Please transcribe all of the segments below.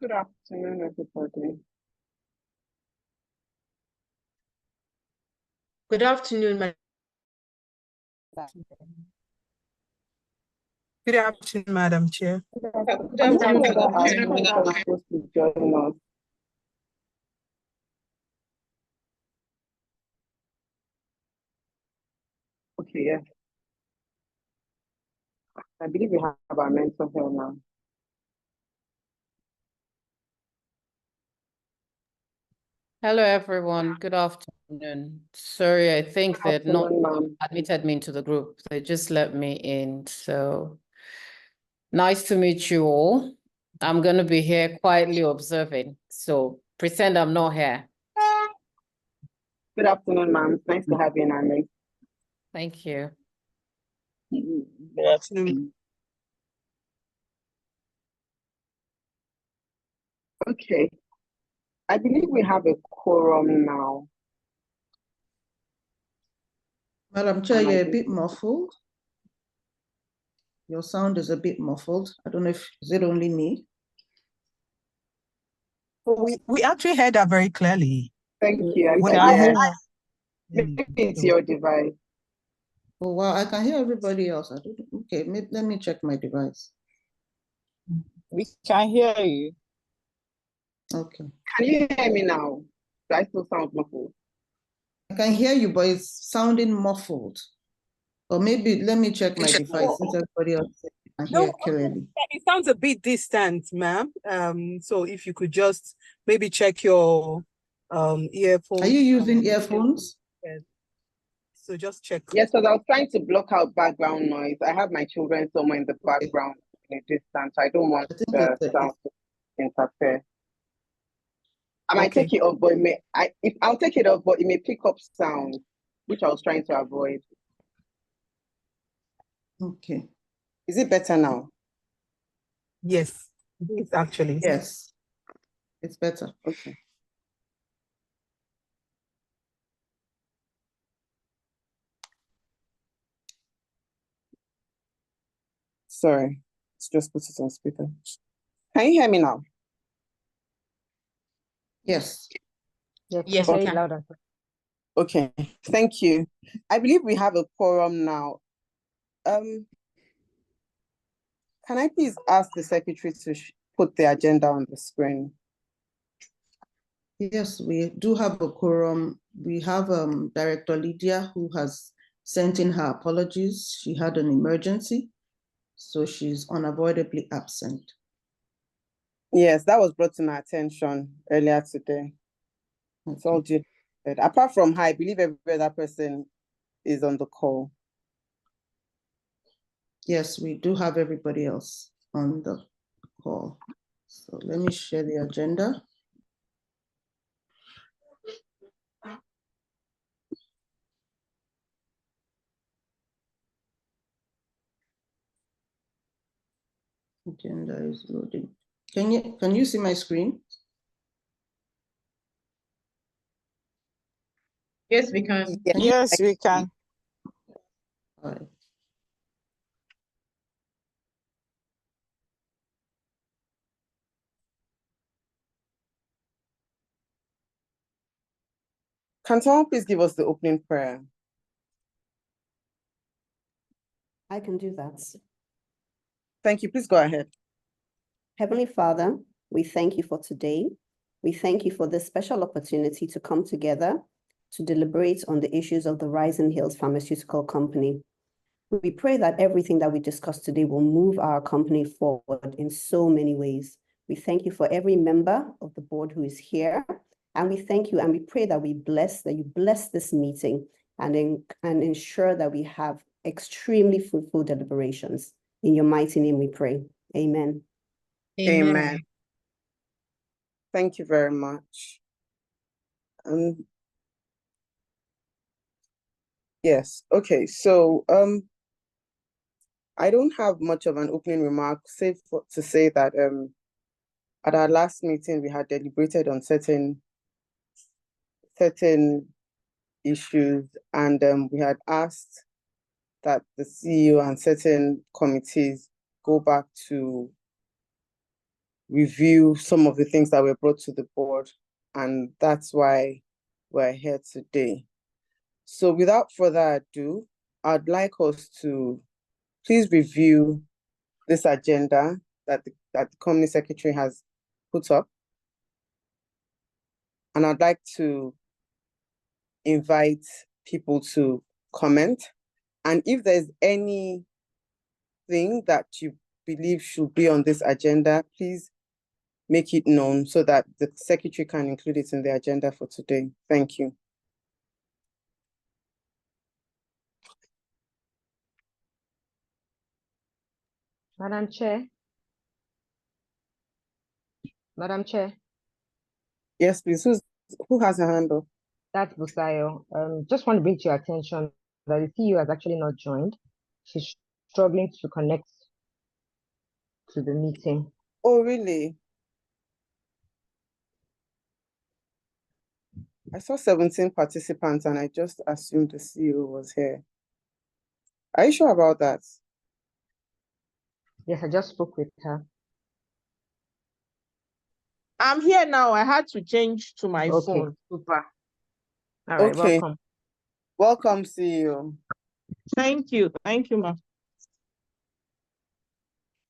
Good afternoon, everybody. Good afternoon, Good afternoon, Madam Chair. Good afternoon. Supposed to join us. Okay, yes. I believe we have our mentor here now. Hello, everyone. Good afternoon. Sorry, I think they'd not admitted me into the group. They just let me in. So nice to meet you all. I'm going to be here quietly observing. So pretend I'm not here. Good afternoon, ma'am. Nice to have you in our midst. Thank you. Good afternoon. Okay. I believe we have a quorum now. Madam Chair, you're a bit muffled. Your sound is a bit muffled. I don't know if, is it only me? We actually heard that very clearly. Thank you. Maybe it's your device. Oh, wow, I can hear everybody else. Okay, let me check my device. We can hear you. Okay. Can you hear me now? Do I still sound muffled? I can hear you, but it's sounding muffled. Or maybe let me check my device since everybody else can hear clearly. It sounds a bit distant, ma'am. So if you could just maybe check your earphones. Are you using earphones? Yes. So just check. Yes, because I was trying to block out background noise. I have my children somewhere in the background in a distance. I don't want the sound to interfere. I might take it off, but I'll take it off, but it may pick up sound, which I was trying to avoid. Okay. Is it better now? Yes, it's actually. Yes, it's better. Okay. Sorry, let's just put it on speaker. Can you hear me now? Yes. Yes, okay. louder. Okay, thank you. I believe we have a quorum now. Can I please ask the secretary to put the agenda on the screen? Yes, we do have a quorum. We have Director Lydia, who has sent in her apologies. She had an emergency, so she's unavoidably absent. Yes, that was brought to my attention earlier today. It's all due. Apart from her, I believe every other person is on the call. Yes, we do have everybody else on the call. So let me share the agenda. Agenda is loading. Can you see my screen? Yes, we can. Yes, we can. All right. Can someone please give us the opening prayer? I can do that. Thank you. Please go ahead. Heavenly Father, we thank you for today. We thank you for this special opportunity to come together to deliberate on the issues of the Rising Hills Pharmaceutical Company. We pray that everything that we discuss today will move our company forward in so many ways. We thank you for every member of the board who is here. And we thank you and we pray that you bless this meeting and ensure that we have extremely fruitful deliberations. In your mighty name we pray. Amen. Amen. Thank you very much. Yes, okay, so I don't have much of an opening remark, save to say that at our last meeting we had deliberated on certain issues, and we had asked that the CEO and certain committees go back to review some of the things that were brought to the board, and that's why we're here today. So without further ado, I'd like us to please review this agenda that the company secretary has put up. And I'd like to invite people to comment. And if there's anything that you believe should be on this agenda, please make it known so that the secretary can include it in the agenda for today. Thank you. Madam Chair. Madam Chair. Yes, please. Who has a hand up? That's Busayo. Just want to bring to your attention that the CEO has actually not joined. She's struggling to connect to the meeting. Oh, really? I saw 17 participants and I just assumed the CEO was here. Are you sure about that? Yes, I just spoke with her. I'm here now. I had to change to my phone. Super. All right, Okay. welcome. Welcome, CEO. Thank you. Thank you, ma'am.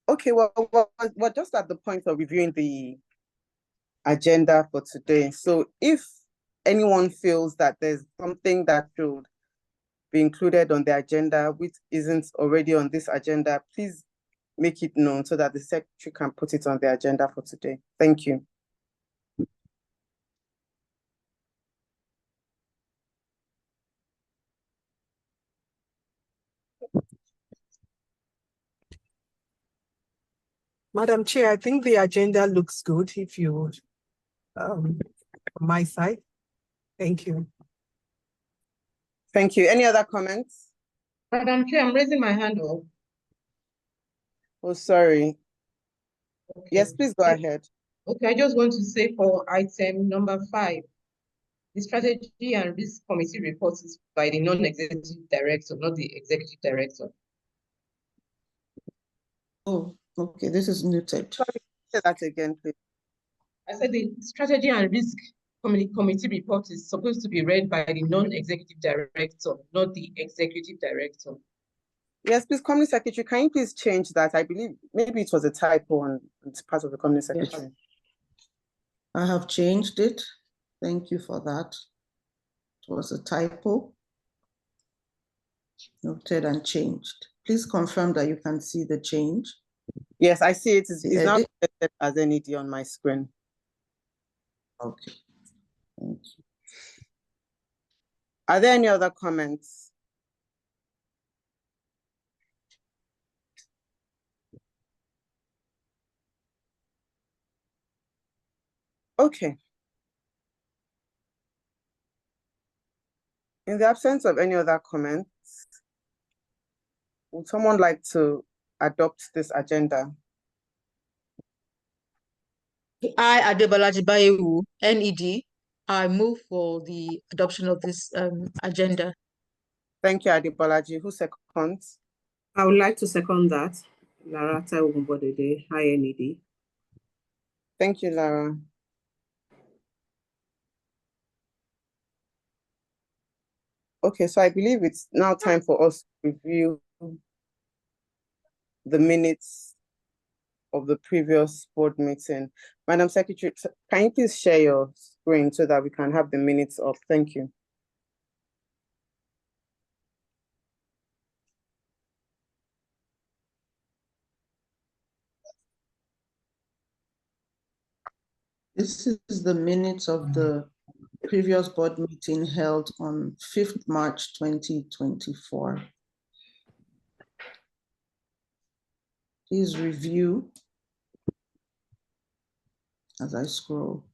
Okay, well, we're just at the point of reviewing the agenda for today. So if anyone feels that there's something that should be included on the agenda which isn't already on this agenda, please make it known so that the secretary can put it on the agenda for today. Thank you. Madam Chair, I think the agenda looks good if you would, on my side. Thank you. Thank you. Any other comments? Madam Chair, I'm raising my hand up. Oh, sorry. Okay. Yes, please go ahead. Okay, I just want to say for item number 5, the strategy and risk committee report is by the non-executive director, not the executive director. Oh, okay, this is noted. Sorry, say that again, please. I said the strategy and risk committee report is supposed to be read by the non-executive director, not the executive director. Yes, please, company secretary, can you please change that? I believe maybe it was a typo on part of the company secretary. Yes. I have changed it. Thank you for that. It was a typo. Noted and changed. Please confirm that you can see the change. Yes, I see it. It's now edit. listed as NED on my screen. Okay. Thank you. Are there any other comments? Okay. In the absence of any other comments, would someone like to adopt this agenda? I, Adebolaji Bayewu, NED, I move for the adoption of this agenda. Thank you, Adebolaji. Who seconds? I would like to second that. Lara WIMBoard, hi NED. Thank you, Lara. Okay, so I believe it's now time for us to review the minutes of the previous board meeting. Madam Secretary, can you please share your screen so that we can have the minutes up? Thank you. This is the minutes of the previous board meeting held on 5th March 2024. Please review as I scroll.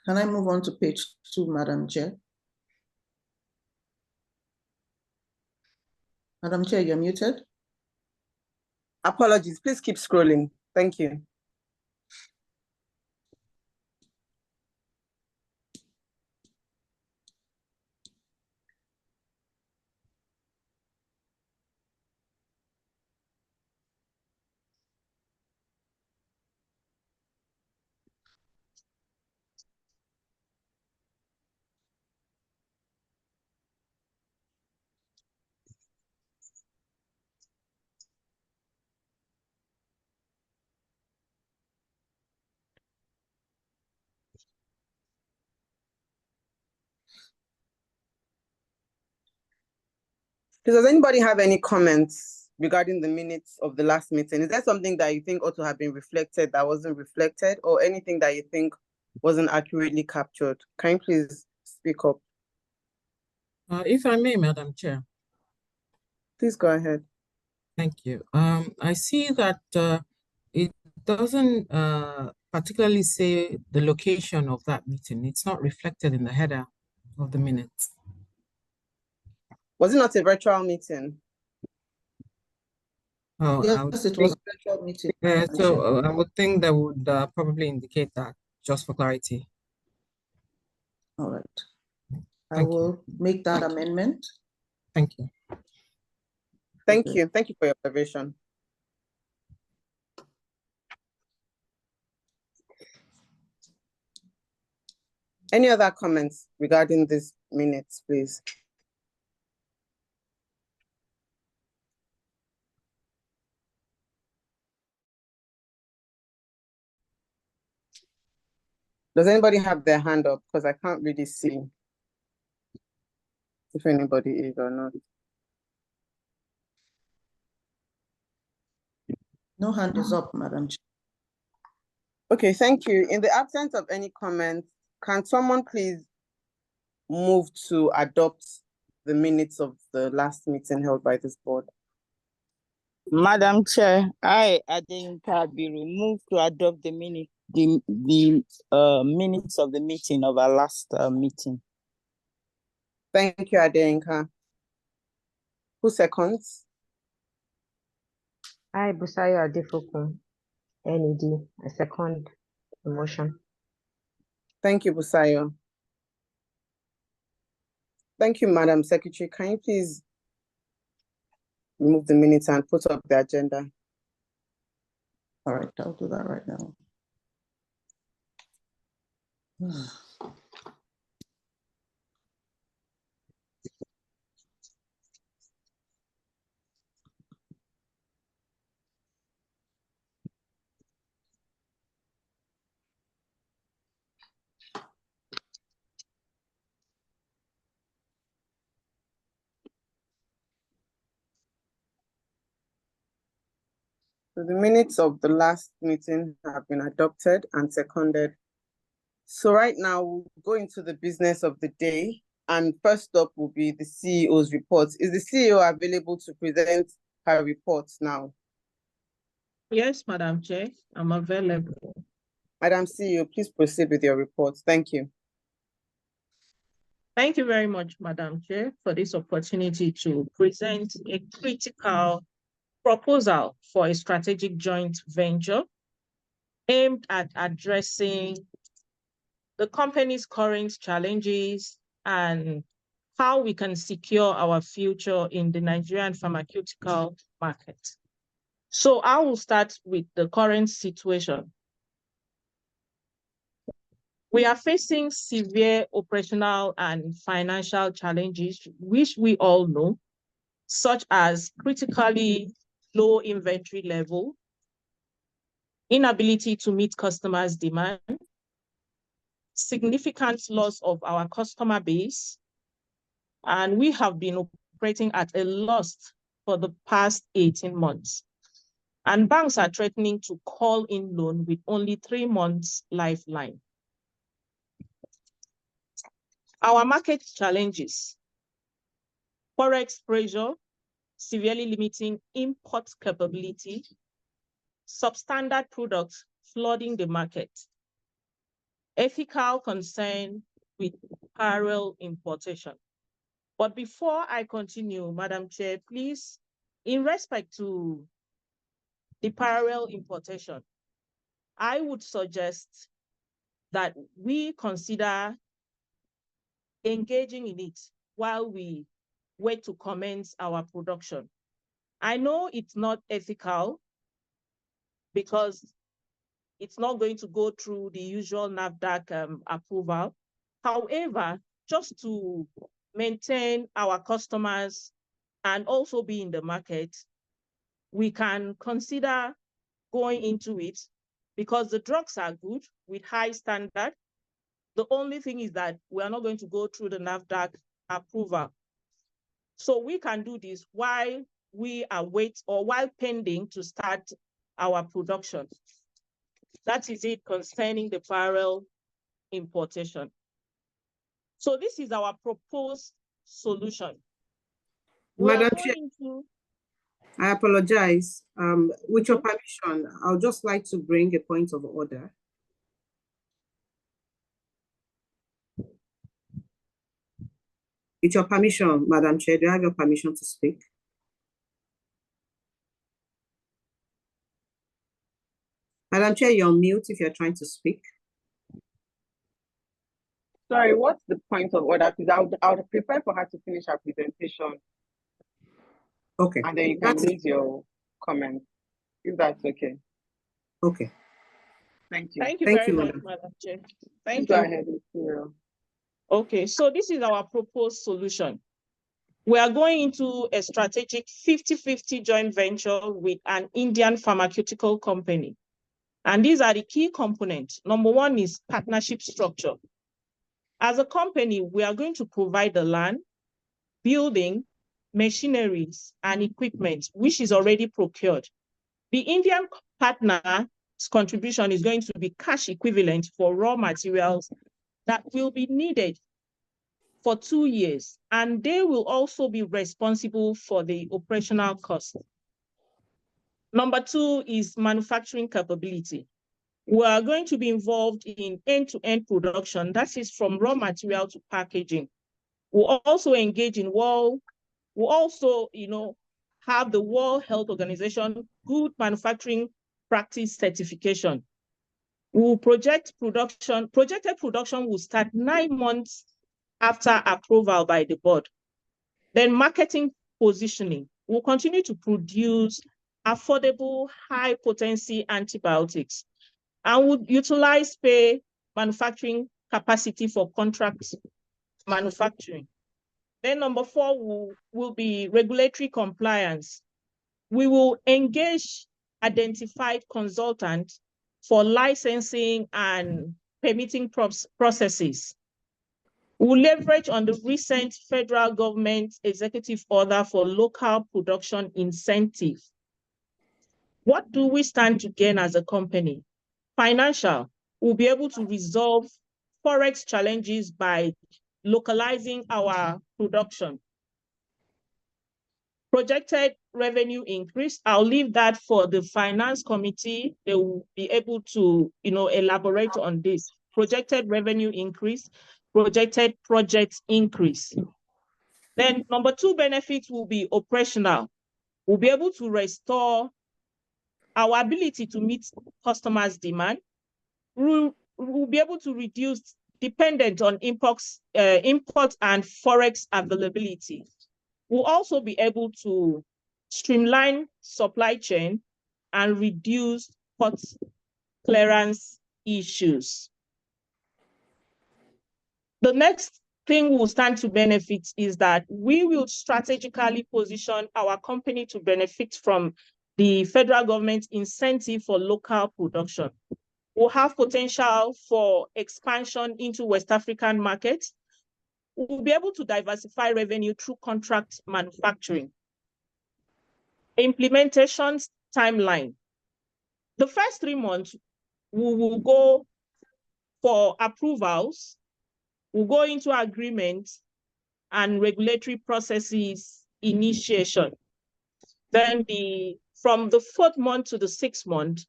Can I move on to page 2, Madam Chair? Madam Chair, you're muted. Apologies, please keep scrolling. Thank you. Does anybody have any comments regarding the minutes of the last meeting? Is there something that you think ought to have been reflected that wasn't reflected, or anything that you think wasn't accurately captured? Can you please speak up? If I may, Madam Chair. Please go ahead. Thank you. I see that it doesn't particularly say the location of that meeting. It's not reflected in the header of the minutes. Was it not a virtual meeting? Oh, yes, it was a virtual meeting. So I would think that would probably indicate that, just for clarity. All right. I will make that amendment. Thank you. Thank you. Thank you for your observation. Any other comments regarding these minutes, please? Does anybody have their hand up? Because I can't really see if anybody is or not. No hand is up, Madam Chair. Okay, thank you. In the absence of any comments, can someone please move to adopt the minutes of the last meeting held by this board? Madam Chair, I think I'd be removed to adopt the minutes of the meeting of our last meeting. Thank you, Adeyinka. Who seconds? I, Busayo Adefokun, NED, I second the motion. Thank you, Busayo. Thank you, Madam Secretary. Can you please remove the minutes and put up the agenda? All right, I'll do that right now. So the minutes of the last meeting have been adopted and seconded. So right now we'll go into the business of the day. And first up will be the CEO's report. Is the CEO available to present her reports now? Yes, Madam Chair, I'm available. Madam CEO, please proceed with your report. Thank you. Thank you very much, Madam Chair, for this opportunity to present a critical proposal for a strategic joint venture aimed at addressing the company's current challenges and how we can secure our future in the Nigerian pharmaceutical market. So I will start with the current situation. We are facing severe operational and financial challenges, which we all know, such as critically low inventory level, inability to meet customers' demand, significant loss of our customer base, and we have been operating at a loss for the past 18 months. And banks are threatening to call in loan with only 3 months lifeline. Our market challenges: forex pressure, severely limiting import capability, substandard products flooding the market, ethical concern with apparel importation. But before I continue, Madam Chair, please, in respect to the apparel importation, I would suggest that we consider engaging in it while we wait to commence our production. I know it's not ethical because it's not going to go through the usual NAFDAC approval. However, just to maintain our customers and also be in the market, we can consider going into it because the drugs are good with high standard. The only thing is that we are not going to go through the NAFDAC approval. So we can do this while we await or while pending to start our production. That is it concerning the apparel importation. So this is our proposed solution. Madam Chair, I apologize. With your permission, I'll just like to bring a point of order. With your permission, Madam Chair, do I have your permission to speak? Madam Chair, you're on mute if you're trying to speak. Sorry, what's the point of order? Because I would prefer for her to finish her presentation. Okay. And then you can raise your comment, if that's okay. Okay. Thank you. Thank you very much, Madam Chair. Thank you. Go ahead, Cyril. Okay, so this is our proposed solution. We are going into a strategic 50-50 joint venture with an Indian pharmaceutical company. And these are the key components. Number one is partnership structure. As a company, we are going to provide the land, building, machineries, and equipment, which is already procured. The Indian partner's contribution is going to be cash equivalent for raw materials that will be needed for 2 years, and they will also be responsible for the operational cost. Number two is manufacturing capability. We are going to be involved in end-to-end production, that is from raw material to packaging. We'll also engage in we'll also, have the World Health Organization Good Manufacturing Practice certification. Projected production will start 9 months after approval by the board. Then marketing positioning. We'll continue to produce affordable, high potency antibiotics and would utilize manufacturing capacity for contract manufacturing. Then number four will be regulatory compliance. We will engage identified consultants for licensing and permitting processes. We'll leverage on the recent federal government executive order for local production incentive. What do we stand to gain as a company? Financial, we'll be able to resolve Forex challenges by localizing our production. Projected revenue increase, I'll leave that for the finance committee. They will be able to, elaborate on this. Projected revenue increase, projected project increase. Then number two benefits will be operational. We'll be able to restore our ability to meet customers' demand. We'll be able to reduce dependence on import and Forex availability. We'll also be able to streamline supply chain and reduce port clearance issues. The next thing we'll stand to benefit is that we will strategically position our company to benefit from the federal government incentive for local production. We'll have potential for expansion into West African markets. We'll be able to diversify revenue through contract manufacturing. Implementation timeline. The first 3 months, we will go for approvals. We'll go into agreements and regulatory processes initiation. Then from the 4th month to the 6th month,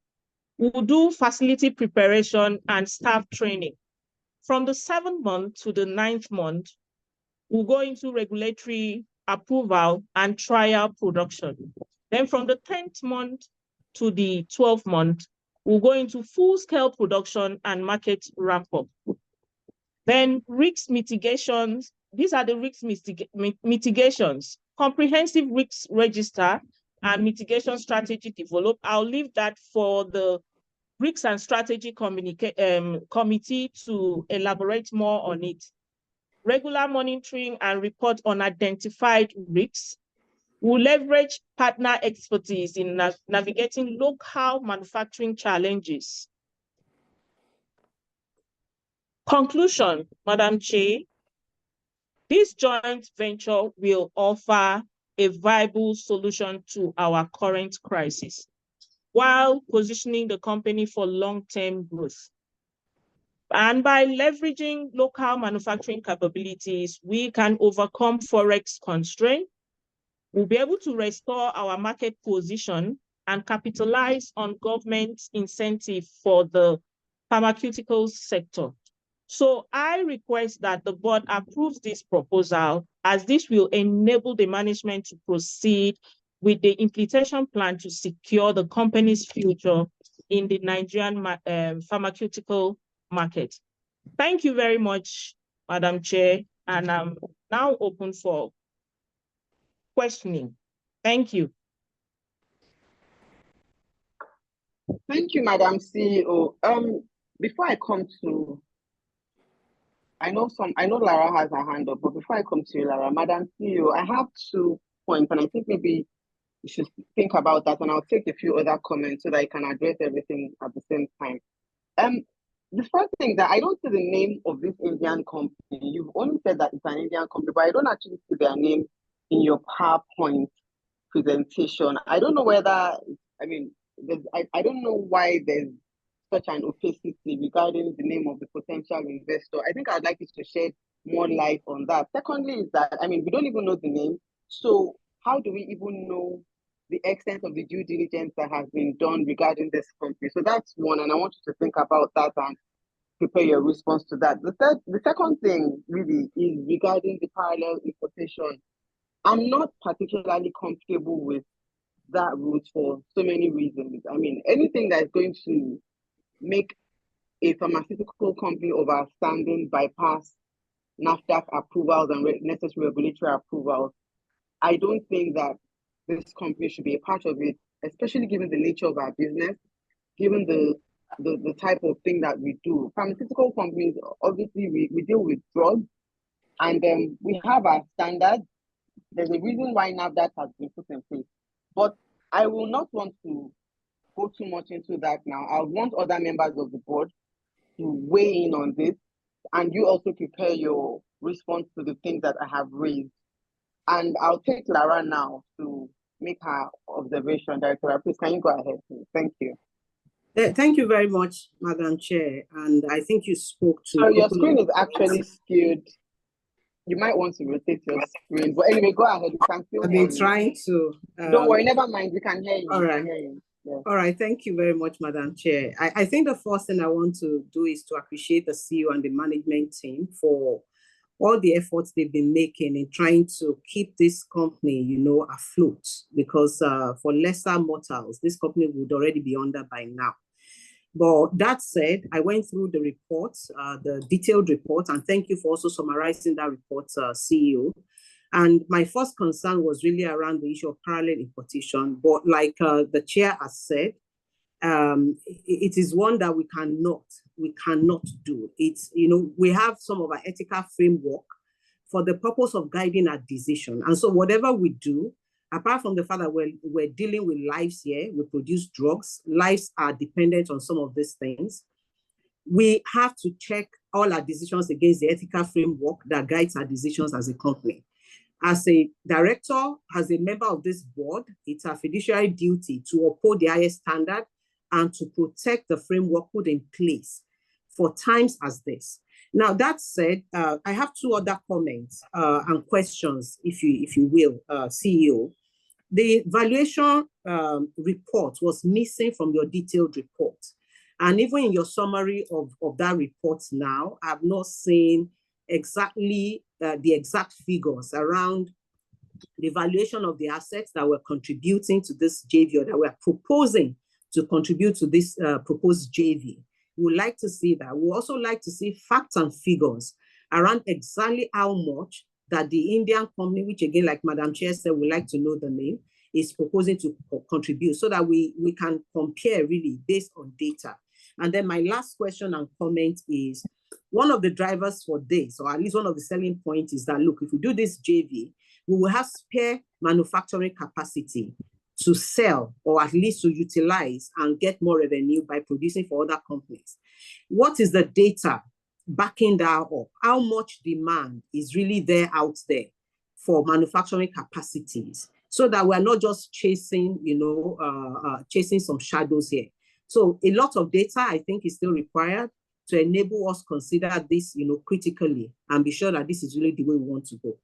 we'll do facility preparation and staff training. from the 7th month to the 9th month, we'll go into regulatory approval and trial production. Then from the 10th month to the 12th month, we'll go into full-scale production and market ramp-up. Then risk mitigations, these are the risk mitigations, comprehensive risk register and mitigation strategy developed. I'll leave that for the Risk and Strategy Committee to elaborate more on it. Regular monitoring and report on identified risks. We'll leverage partner expertise in navigating local manufacturing challenges. Conclusion, Madam Chair, this joint venture will offer a viable solution to our current crisis, while positioning the company for long-term growth. And by leveraging local manufacturing capabilities, we can overcome Forex constraints. We'll be able to restore our market position and capitalize on government incentive for the pharmaceutical sector. So I request that the board approves this proposal, as this will enable the management to proceed with the implementation plan to secure the company's future in the Nigerian pharmaceutical market. Thank you very much, Madam Chair, and I'm now open for questioning. Thank you. Thank you, Madam CEO. Before I come to, I know Lara has her hand up, but before I come to you, Lara, Madam CEO, I have 2 points, and I think maybe you should think about that, and I'll take a few other comments so that I can address everything at the same time. The first thing, that I don't see the name of this Indian company. You've only said that it's an Indian company, but I don't actually see their name in your PowerPoint presentation. I don't know whether, I mean, I don't know why there's such an opacity regarding the name of the potential investor. I think I'd like you to shed more light on that. Secondly is that, I mean, we don't even know the name. So how do we even know the extent of the due diligence that has been done regarding this company? So that's one, and I want you to think about that and prepare your response to that. The second thing really is regarding the parallel importation. I'm not particularly comfortable with that route for so many reasons. I mean, anything that is going to make a pharmaceutical company of our standing bypass NAFDAC approvals and necessary regulatory approvals, I don't think that this company should be a part of it, especially given the nature of our business, given the type of thing that we do. Pharmaceutical companies, obviously, we deal with drugs, and we have our standards. There's a reason why NAFDAC has been put in place. But I will not want to go too much into that now. I want other members of the board to weigh in on this, and you also prepare your response to the things that I have raised. And I'll take Lara now to make her observation. Director, please, can you go ahead, please? Thank you. Thank you very much, Madam Chair. And I think you spoke to... So your screen is actually skewed. You might want to rotate your screen. But anyway, go ahead. You can still I've been trying to... Don't worry, never mind. We can hear you. All right. Yeah. All right. Thank you very much, Madam Chair. I think the first thing I want to do is to appreciate the CEO and the management team for all the efforts they've been making in trying to keep this company, you know, afloat, because for lesser mortals, this company would already be under by now. But that said, I went through the report, the detailed report, and thank you for also summarizing that report, CEO. And my first concern was really around the issue of parallel importation. But like the chair has said, it is one that we cannot do. It's, you know, we have some of our ethical framework for the purpose of guiding our decision. And so whatever we do, apart from the fact that we're dealing with lives here, we produce drugs, lives are dependent on some of these things. We have to check all our decisions against the ethical framework that guides our decisions as a company. As a director, as a member of this board, it's our fiduciary duty to uphold the highest standard and to protect the framework put in place for times as this. Now, that said, I have 2 other comments and questions, if you will, CEO. The valuation report was missing from your detailed report. And even in your summary of that report now, I've not seen exactly the exact figures around the valuation of the assets that were contributing to this JV or that were proposing to contribute to this proposed JV. We would like to see that. We also like to see facts and figures around exactly how much that the Indian company, which again, like Madam Chair said, we like to know the name, is proposing to contribute so that we can compare really based on data. And then my last question and comment is, one of the drivers for this, or at least one of the selling points, is that, look, if we do this JV, we will have spare manufacturing capacity to sell or at least to utilize and get more revenue by producing for other companies. What is the data backing that up? How much demand is really there out there for manufacturing capacities so that we're not just chasing, chasing some shadows here? So a lot of data, I think, is still required to enable us consider this, critically and be sure that this is really the way we want to go.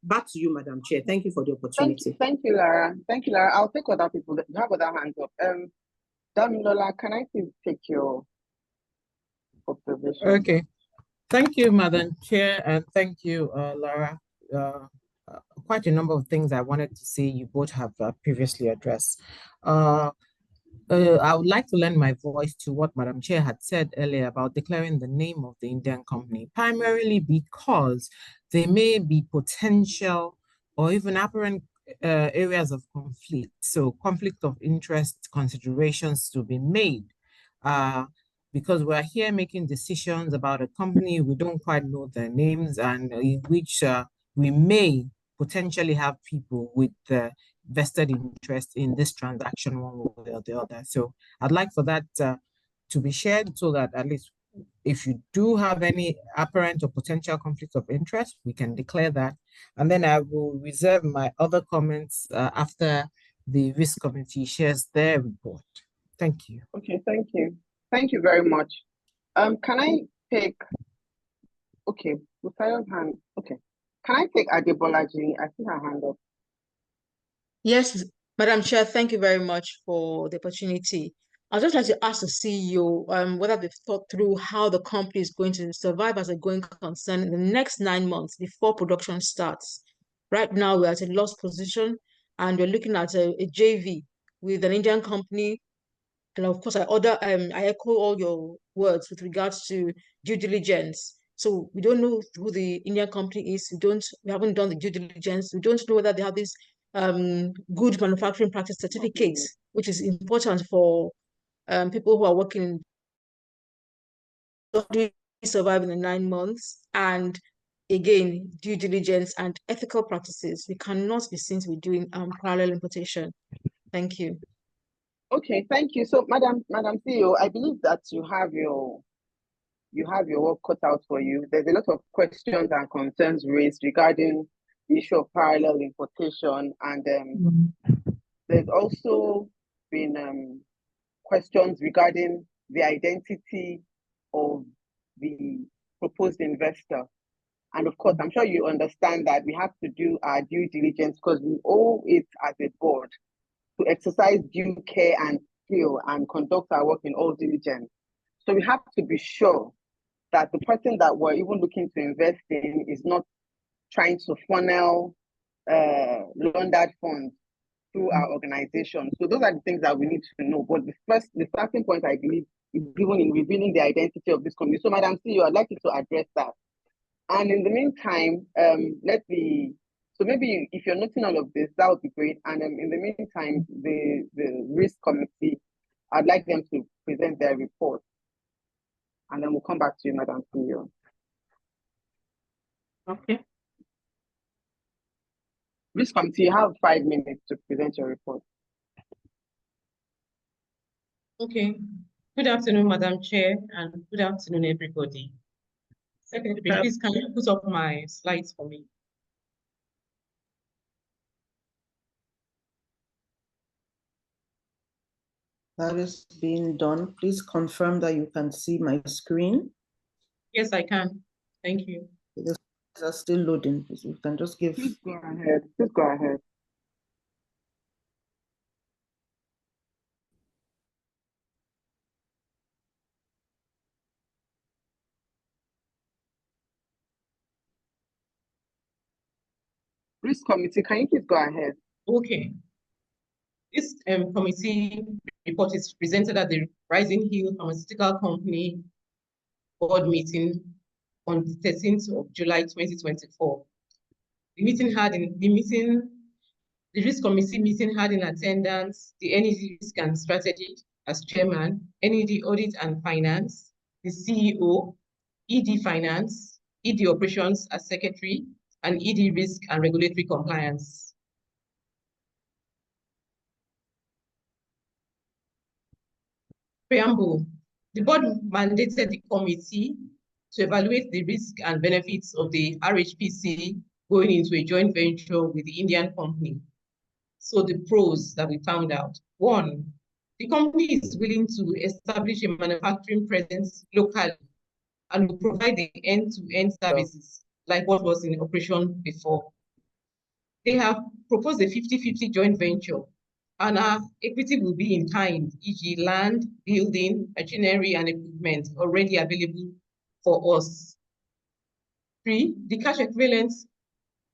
Back to you, Madam Chair. Thank you for the opportunity. Thank you, Lara. Thank you, Lara. I'll take other people that have other hands up. Damilola, can I please take your observation? Okay. Thank you, Madam Chair, and thank you, Lara. Quite a number of things I wanted to say you both have previously addressed. I would like to lend my voice to what Madam Chair had said earlier about declaring the name of the Indian company, primarily because there may be potential or even apparent areas of conflict. So conflict of interest considerations to be made because we're here making decisions about a company, we don't quite know their names, and in which we may potentially have people with vested interest in this transaction one way or the other. So I'd like for that to be shared so that at least if you do have any apparent or potential conflict of interest, we can declare that. And then I will reserve my other comments after the risk committee shares their report. Thank you. Okay, thank you. Thank you very much. Can I take, okay, Busayo's hand, okay. Can I take Adebolaji? I see her hand up. Yes, Madam Chair, thank you very much for the opportunity. I'd just like to ask the CEO whether they've thought through how the company is going to survive as a going concern in the next 9 months before production starts. Right now, we're at a loss position and we're looking at a JV with an Indian company. And of course, I echo all your words with regards to due diligence. So we don't know who the Indian company is. We haven't done the due diligence. We don't know whether they have this good manufacturing practice certificates, which is important for people who are working in survive in the 9 months. And again, due diligence and ethical practices. We cannot be seen to be doing parallel importation. Thank you. Okay, thank you. So, Madam CEO, I believe that you have your work cut out for you. There's a lot of questions and concerns raised regarding the issue of parallel importation, and there's also been questions regarding the identity of the proposed investor. And of course, I'm sure you understand that we have to do our due diligence because we owe it as a board to exercise due care and skill and conduct our work in all diligence. So we have to be sure that the person that we're even looking to invest in is not trying to funnel laundered funds through our organization. So those are the things that we need to know. But the starting point, I believe, is given in revealing the identity of this company. So, Madam CEO, I'd like you to address that. And in the meantime, so maybe if you're noting all of this, that would be great. And in the meantime, the risk committee, I'd like them to present their report. And then we'll come back to you, Madam CEO. Okay. Risk committee, you have 5 minutes to present your report. Okay. Good afternoon, Madam Chair, and good afternoon, everybody. Secretary, please can you put up my slides for me? That is being done. Please confirm that you can see my screen. Yes, I can. Thank you. The slides are still loading. You can just give. Please go ahead. Please go ahead. Risk committee, can you please go ahead? Okay. This committee report is presented at the Rising Hill Pharmaceutical Company board meeting on the 13th of July 2024. The risk committee meeting had in attendance the NED Risk and Strategy as chairman, NED Audit and Finance, the CEO, ED Finance, ED Operations as secretary, and ED Risk and Regulatory Compliance. Preamble. The board mandated the committee to evaluate the risk and benefits of the RHPC going into a joint venture with the Indian company. So the pros that we found out. One, the company is willing to establish a manufacturing presence locally and will provide the end-to-end services like what was in operation before. They have proposed a 50-50 joint venture, and our equity will be in kind, e.g. land, building, machinery, and equipment already available for us. 3, the cash equivalence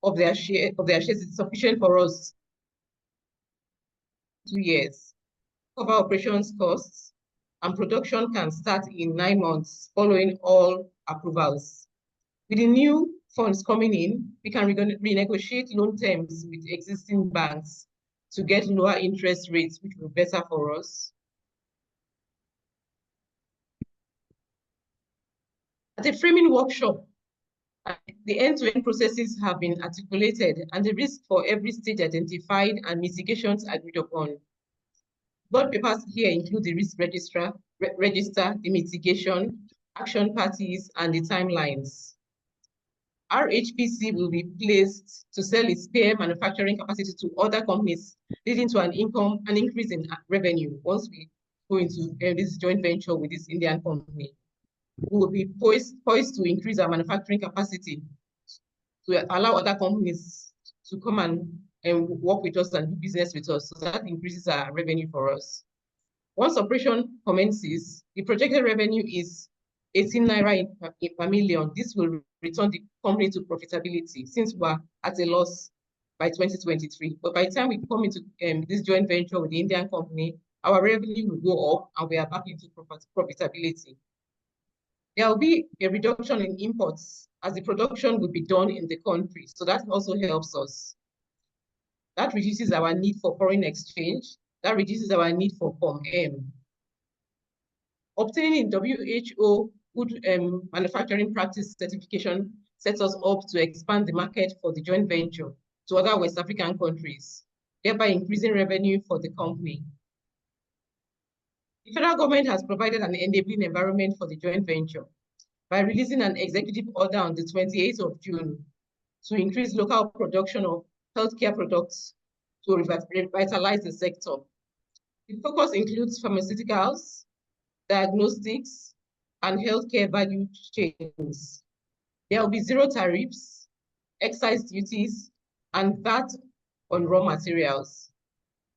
of their shares is sufficient for us 2 years. Cover operations costs, and production can start in 9 months following all approvals. With the new funds coming in, we can renegotiate loan terms with existing banks to get lower interest rates, which will be better for us. At a framing workshop, the end-to-end processes have been articulated and the risk for every stage identified and mitigations agreed upon. Board papers here include the risk register, the mitigation, action parties, and the timelines. RHPC will be placed to sell its spare manufacturing capacity to other companies, leading to an increase in revenue once we go into this joint venture with this Indian company. We will be poised to increase our manufacturing capacity to allow other companies to come and work with us and do business with us. So that increases our revenue for us. Once operation commences, the projected revenue is 18 naira per million. This will return the company to profitability since we're at a loss by 2023. But by the time we come into this joint venture with the Indian company, our revenue will go up and we are back into profitability. There will be a reduction in imports as the production will be done in the country. So that also helps us. That reduces our need for foreign exchange. That reduces our need for POM-M. Obtaining WHO Good Manufacturing Practice certification sets us up to expand the market for the joint venture to other West African countries, thereby increasing revenue for the company. The federal government has provided an enabling environment for the joint venture by releasing an executive order on the 28th of June to increase local production of healthcare products to revitalize the sector. The focus includes pharmaceuticals, diagnostics, and healthcare value chains. There will be 0 tariffs, excise duties, and VAT on raw materials.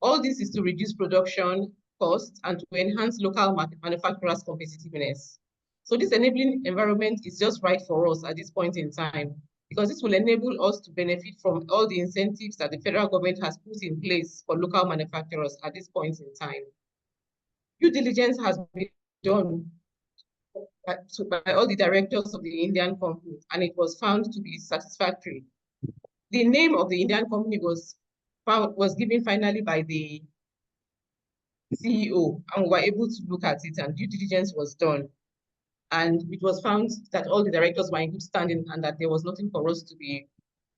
All this is to reduce production costs and to enhance local manufacturers' competitiveness. So this enabling environment is just right for us at this point in time, because this will enable us to benefit from all the incentives that the federal government has put in place for local manufacturers at this point in time. Due diligence has been done by all the directors of the Indian company, and it was found to be satisfactory. The name of the Indian company was given finally by the CEO, and we were able to look at it, and due diligence was done. And it was found that all the directors were in good standing and that there was nothing for us to be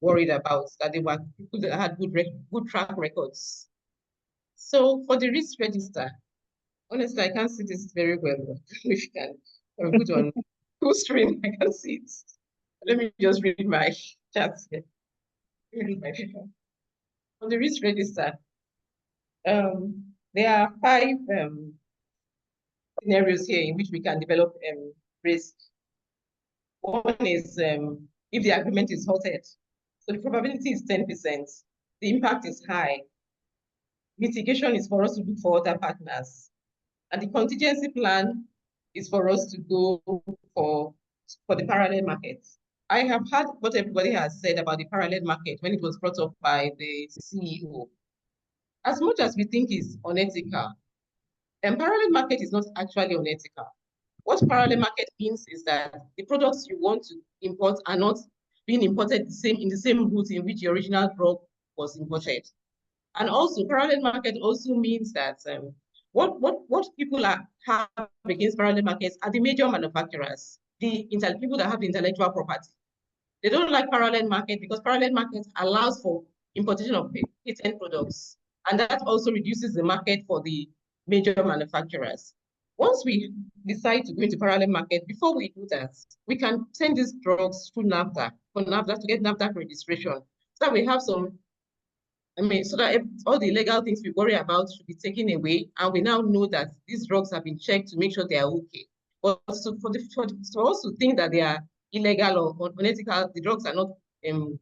worried about, that they were people that had good track records. So for the risk register, honestly, I can't see this very well. If you can put on full screen, I can see it. Let me just read my chat here. Let me read my paper. On the risk register, there are 5 scenarios here in which we can develop risk. One is if the agreement is halted. So the probability is 10%. The impact is high. Mitigation is for us to look for other partners. And the contingency plan is for us to go for the parallel markets. I have heard what everybody has said about the parallel market when it was brought up by the CEO. As much as we think is unethical, parallel market is not actually unethical. What parallel market means is that the products you want to import are not being imported in the same route in which the original drug was imported. And also, parallel market also means that what people have against parallel markets are the major manufacturers, the people that have the intellectual property. They don't like parallel market because parallel market allows for importation of patent products, and that also reduces the market for the major manufacturers. Once we decide to go into parallel market, before we do that, we can send these drugs through NAFDAC for NAFDAC to get NAFDAC registration, so that we have some. So that all the illegal things we worry about should be taken away, and we now know that these drugs have been checked to make sure they are okay. But so for us to think that they are illegal or unethical, the drugs are not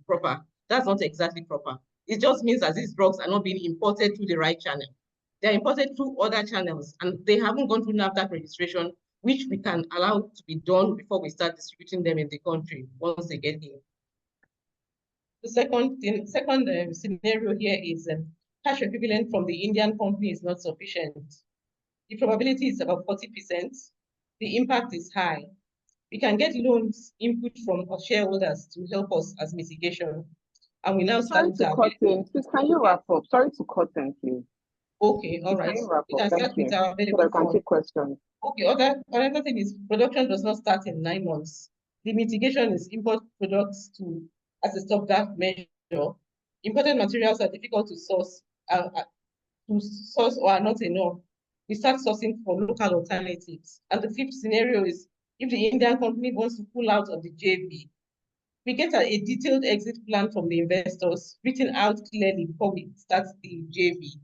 proper, that's not exactly proper. It just means that these drugs are not being imported through the right channel. They're imported through other channels, and they haven't gone through NAFDAC registration, which we can allow to be done before we start distributing them in the country once they get here. The second scenario here is cash equivalent from the Indian company is not sufficient. The probability is about 40%. The impact is high. We can get loans input from our shareholders to help us as mitigation. And we now start to cut in. Please, can you wrap up? Sorry to cut in, please. Okay, all right. Can you wrap We up? can start with our available So I can take questions. Okay, another thing is production does not start in 9 months. The mitigation is import products as a stopgap measure. Imported materials are difficult to source or are not enough. We start sourcing for local alternatives. And the fifth scenario is if the Indian company wants to pull out of the JV, we get a detailed exit plan from the investors written out clearly before we start the JV.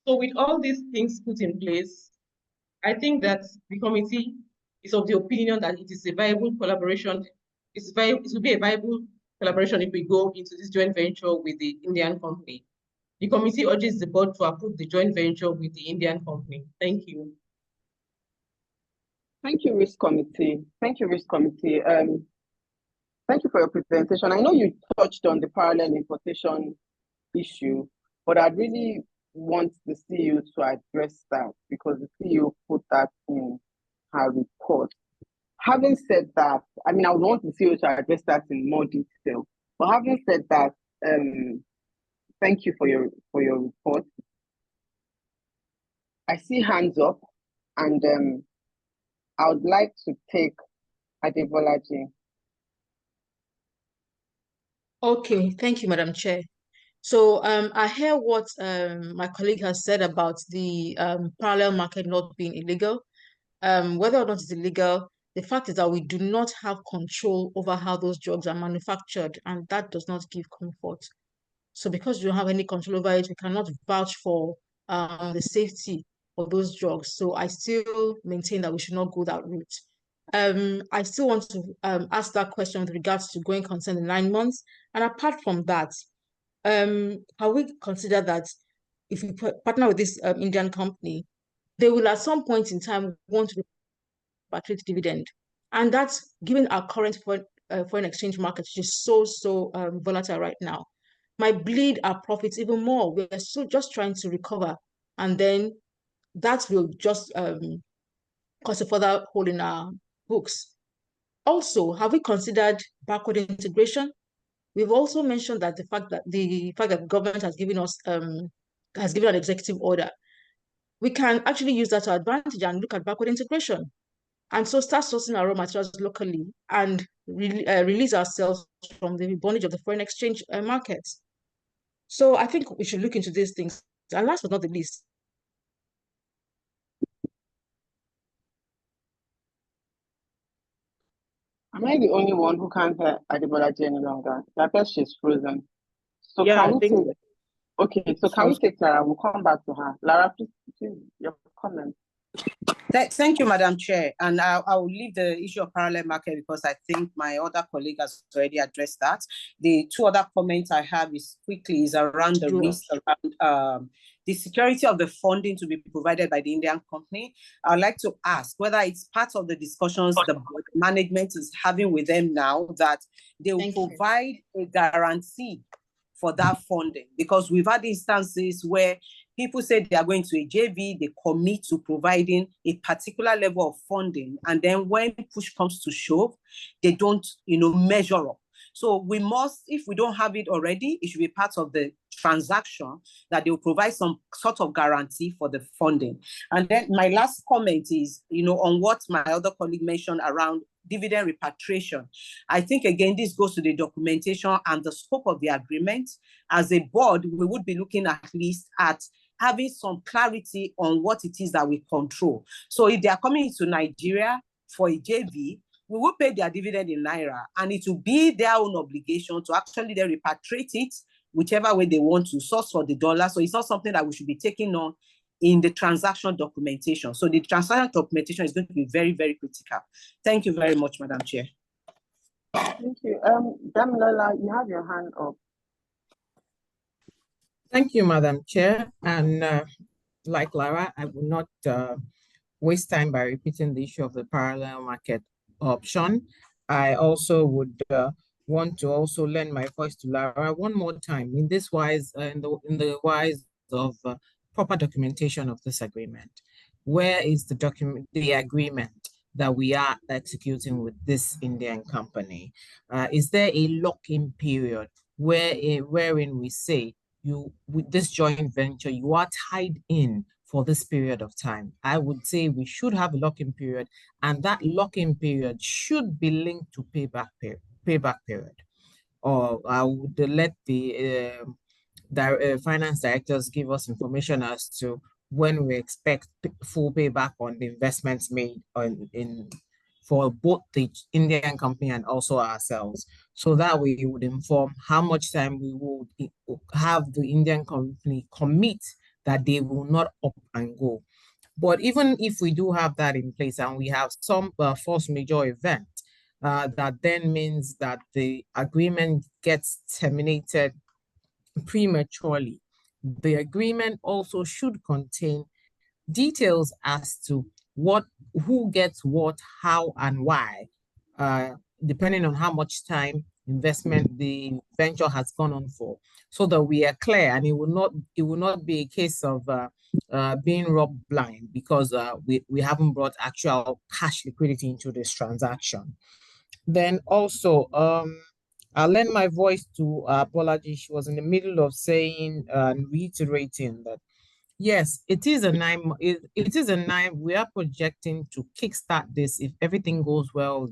So with all these things put in place, I think that the committee is of the opinion that it is a viable collaboration. It will be a viable collaboration if we go into this joint venture with the Indian company. The committee urges the board to approve the joint venture with the Indian company. Thank you. Thank you, Risk Committee. Thank you, Risk Committee. Thank you for your presentation. I know you touched on the parallel importation issue, but I'd really want the CEO to address that because the CEO put that in her report. Having said that, I mean, I would want the CEO to address that in more detail. But having said that, thank you for your report. I see hands up, and I would like to take Adebolaji. Okay, thank you, Madam Chair. So I hear what my colleague has said about the parallel market not being illegal. Whether or not it's illegal, the fact is that we do not have control over how those drugs are manufactured, and that does not give comfort. So because we don't have any control over it, we cannot vouch for the safety of those drugs. So I still maintain that we should not go that route. I still want to ask that question with regards to going concern in 9 months. And apart from that, have we considered that if we partner with this Indian company, they will at some point in time want to repatriate dividend? And that's given our current foreign exchange market, which is so volatile right now, might bleed our profits even more. We're still just trying to recover, and then that will just cause a further hole in our books. Also, have we considered backward integration? We've also mentioned that the fact that the government has given us an executive order, we can actually use that to advantage and look at backward integration, and so start sourcing our raw materials locally and release ourselves from the bondage of the foreign exchange markets. So I think we should look into these things. And last but not the least, am I the only one who can't hear Adebolaji any longer? I guess she's frozen. So Yeah, can we take? Okay, so can we take Lara? We'll come back to her. Lara, please your comment. Thank you, Madam Chair. And I will leave the issue of parallel market because I think my other colleague has already addressed that. The two other comments I have is around the risk around the security of the funding to be provided by the Indian company, I would like to ask whether it's part of the discussions the board management is having with them now that they will provide a guarantee for that funding, because we've had instances where people say they are going to a JV, they commit to providing a particular level of funding, and then when push comes to shove, they don't, measure up. So we must, if we don't have it already, it should be part of the transaction that they will provide some sort of guarantee for the funding. And then my last comment is, on what my other colleague mentioned around dividend repatriation. I think, again, this goes to the documentation and the scope of the agreement. As a board, we would be looking at least at having some clarity on what it is that we control. So if they are coming into Nigeria for a JV, we will pay their dividend in Naira, and it will be their own obligation to actually then repatriate it whichever way they want to, source for the dollar. So it's not something that we should be taking on in the transaction documentation. So the transaction documentation is going to be very, very critical. Thank you very much, Madam Chair. Thank you. Damilola, you have your hand up. Thank you, Madam Chair. And like Lara, I will not waste time by repeating the issue of the parallel market option. I also would want to also lend my voice to Lara one more time in this wise, in the wise of proper documentation of this agreement. Where is the agreement that we are executing with this Indian company? Is there a lock-in period wherein we say with this joint venture, you are tied in for this period of time? I would say we should have a lock-in period, and that lock-in period should be linked to payback period. Or I would let the finance directors give us information as to when we expect full payback on the investments made for both the Indian company and also ourselves. So that we would inform how much time we will have the Indian company commit that they will not up and go. But even if we do have that in place and we have some force majeure event, that then means that the agreement gets terminated prematurely. The agreement also should contain details as to who gets what, how, and why, depending on how much time investment the venture has gone on for, so that we are clear, and it will not be a case of being robbed blind because we haven't brought actual cash liquidity into this transaction. Then also, I'll lend my voice to Apology. She was in the middle of saying and reiterating that yes, it is a 9. It is a 9. We are projecting to kickstart this if everything goes well.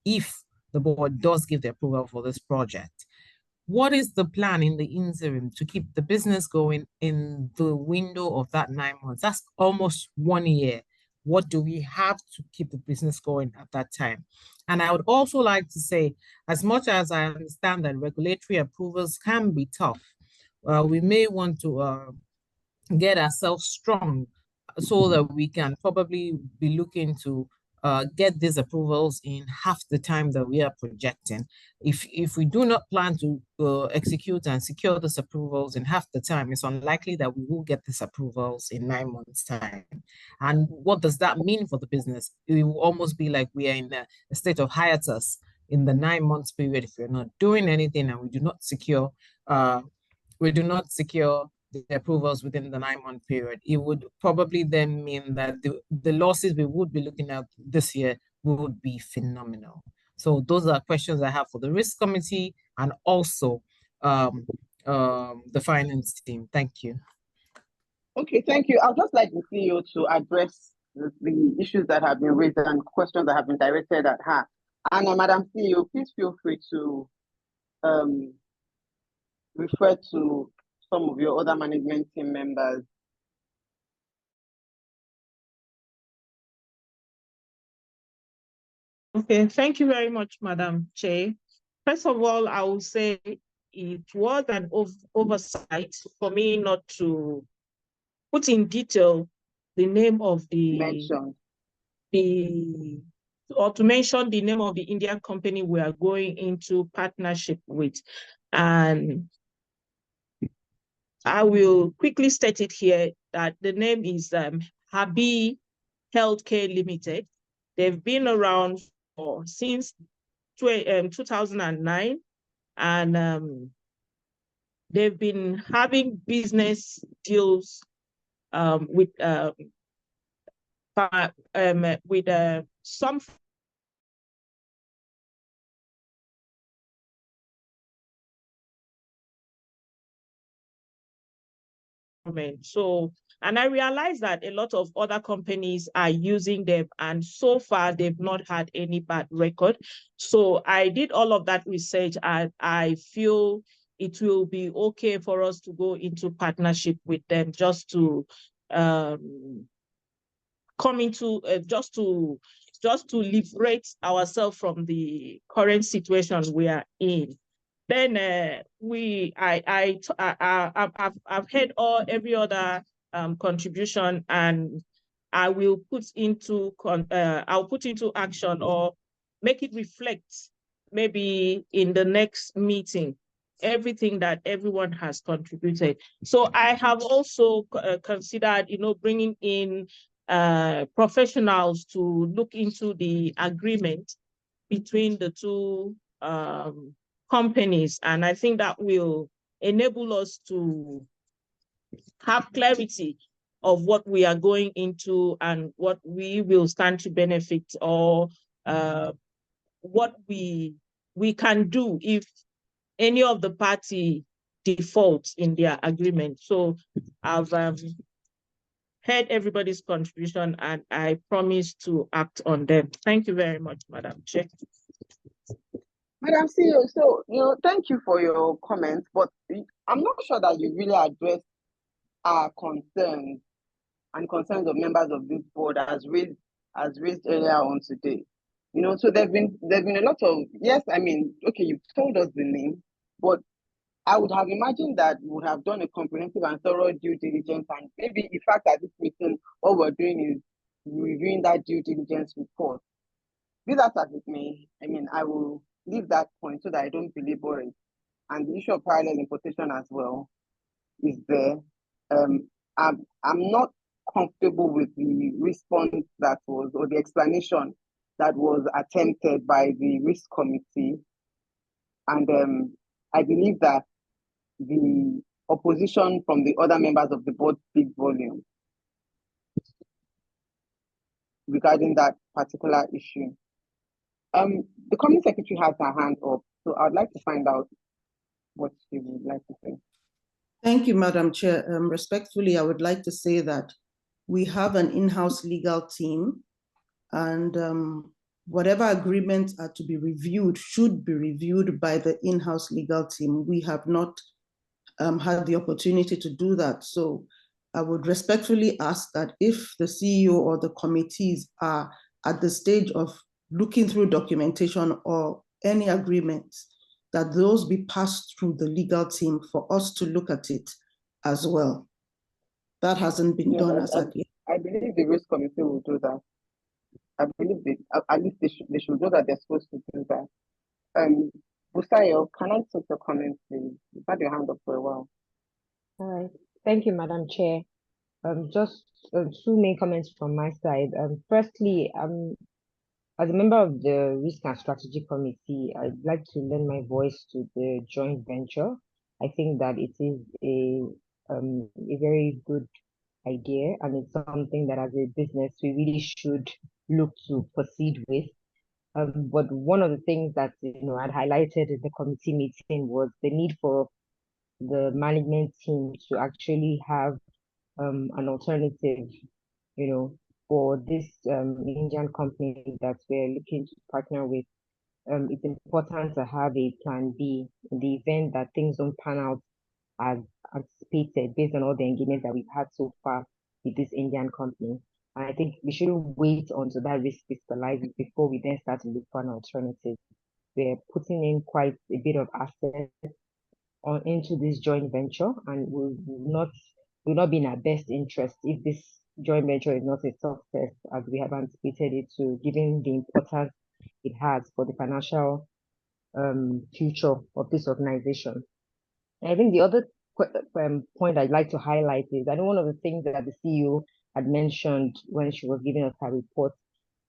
If the board does give the approval for this project, what is the plan in the interim to keep the business going in the window of that 9 months? That's almost 1 year. What do we have to keep the business going at that time? And I would also like to say, as much as I understand that regulatory approvals can be tough, we may want to get ourselves strong so that we can probably be looking to get these approvals in half the time that we are projecting. If we do not plan to execute and secure these approvals in half the time, it's unlikely that we will get these approvals in 9 months' time. And what does that mean for the business? It will almost be like we are in a state of hiatus in the 9 months period if we're not doing anything and we do not secure the approvals within the 9-month period. It would probably then mean that the losses we would be looking at this year would be phenomenal. So those are questions I have for the risk committee and also the finance team. Thank you. Okay, thank you. I'd just like the CEO to address the issues that have been raised and questions that have been directed at her. And Madam CEO, please feel free to refer to some of your other management team members. Okay, thank you very much, Madam Chair. First of all, I will say it was an oversight for me not to put in detail the name of or to mention the name of the Indian company we are going into partnership with. And I will quickly state it here that the name is Habi Healthcare Limited. They've been around since 2009, and they've been having business deals with some government. So, and I realized that a lot of other companies are using them, and so far they've not had any bad record. So I did all of that research, and I feel it will be okay for us to go into partnership with them, just to come into just to liberate ourselves from the current situation we are in. Then I've heard every other contribution, and I will put into I'll put into action or make it reflect maybe in the next meeting everything that everyone has contributed. So I have also considered, bringing in professionals to look into the agreement between the two companies. And I think that will enable us to have clarity of what we are going into and what we will stand to benefit, or what we can do if any of the party defaults in their agreement. So I've heard everybody's contribution, and I promise to act on them. Thank you very much, Madam Chair. Madam CEO, so, thank you for your comments, but I'm not sure that you really addressed our concerns and concerns of members of this board as raised earlier on today. So there've been a lot of, yes, I mean, okay, you've told us the name, but I would have imagined that we would have done a comprehensive and thorough due diligence, and maybe in fact at this meeting, what we're doing is reviewing that due diligence report. Be that as it may, I mean, I will leave that point so that I don't belabor it. And the issue of parallel importation as well is there. I'm not comfortable with the response that was, or the explanation that was attempted by the risk committee. And I believe that the opposition from the other members of the board speaks volume regarding that particular issue. The company secretary has her hand up, so I'd like to find out what she would like to say. Thank you, Madam Chair. Respectfully, I would like to say that we have an in-house legal team, and whatever agreements are to be reviewed should be reviewed by the in-house legal team. We have not had the opportunity to do that. So I would respectfully ask that if the CEO or the committees are at the stage of looking through documentation or any agreements, that those be passed through the legal team for us to look at it as well. That hasn't been done as of yet. I believe the risk committee will do that. I believe at least they should know that they're supposed to do that. Busayo, can I take your comments, please? You've had your hand up for a while. All right. Thank you, Madam Chair. Just two main comments from my side. Firstly, as a member of the Risk and Strategy Committee, I'd like to lend my voice to the joint venture. I think that it is a very good idea, and it's something that as a business we really should look to proceed with. But one of the things that I'd highlighted in the committee meeting was the need for the management team to actually have an alternative, for this Indian company that we're looking to partner with. It's important to have a plan B in the event that things don't pan out as anticipated based on all the engagement that we've had so far with this Indian company. And I think we shouldn't wait until that risk crystallizes before we then start to look for an alternative. We're putting in quite a bit of assets into this joint venture, and will not be in our best interest if this joint venture is not a success as we have anticipated it to, given the importance it has for the financial future of this organization. And I think the other point I'd like to highlight is, I know one of the things that the CEO had mentioned when she was giving us her report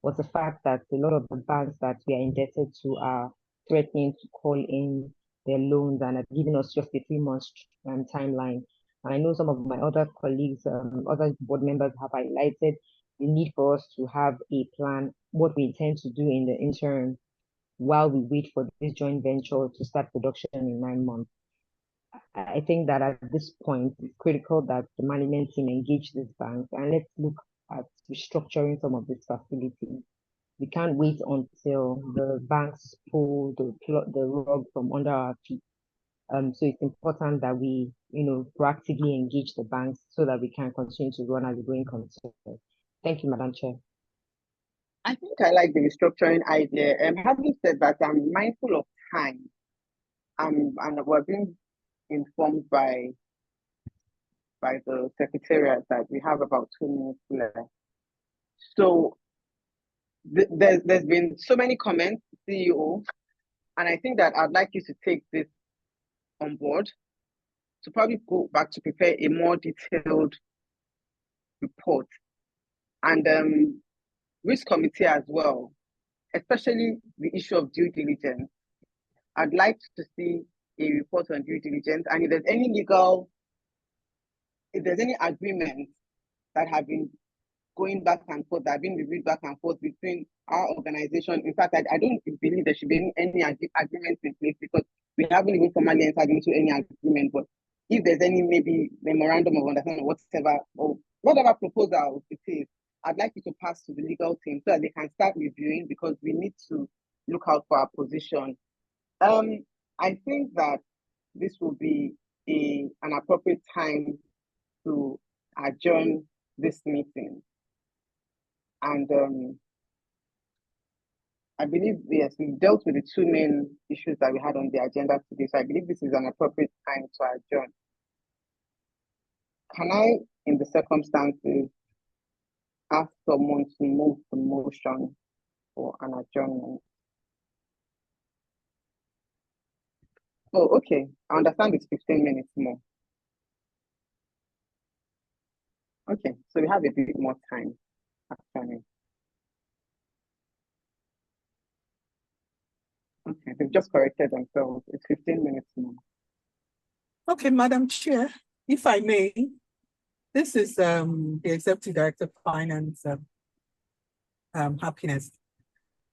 was the fact that a lot of the banks that we are indebted to are threatening to call in their loans and are giving us just a 3-month timeline. And I know some of my other colleagues, other board members have highlighted the need for us to have a plan, what we intend to do in the interim while we wait for this joint venture to start production in 9 months. I think that at this point, it's critical that the management team engage these banks and let's look at restructuring some of these facilities. We can't wait until the banks pull the rug from under our feet. So it's important that we, proactively engage the banks so that we can continue to run as a going concern. Thank you, Madam Chair. I think I like the restructuring idea. Having said that, I'm mindful of time. And we're being informed by the Secretariat that we have about 2 minutes left. So there's been so many comments, CEO, and I think that I'd like you to take this on board to probably go back to prepare a more detailed report. And risk committee as well, especially the issue of due diligence. I'd like to see a report on due diligence, and if there's any agreements that have been going back and forth, that have been reviewed back and forth between our organization. In fact, I don't believe there should be any agreements in place because we haven't even formally entered into any agreement. But if there's any maybe memorandum of understanding, whatever proposal it is, I'd like you to pass to the legal team so that they can start reviewing, because we need to look out for our position. I think that this will be an appropriate time to adjourn this meeting. And I believe, yes, we dealt with the 2 main issues that we had on the agenda today. So I believe this is an appropriate time to adjourn. Can I, in the circumstances, ask someone to move the motion for an adjournment? Oh, okay. I understand it's 15 minutes more. Okay, so we have a bit more time, actually. Okay, they've just corrected themselves. It's 15 minutes more. Okay, Madam Chair, if I may, this is the Executive Director of Finance, Happiness.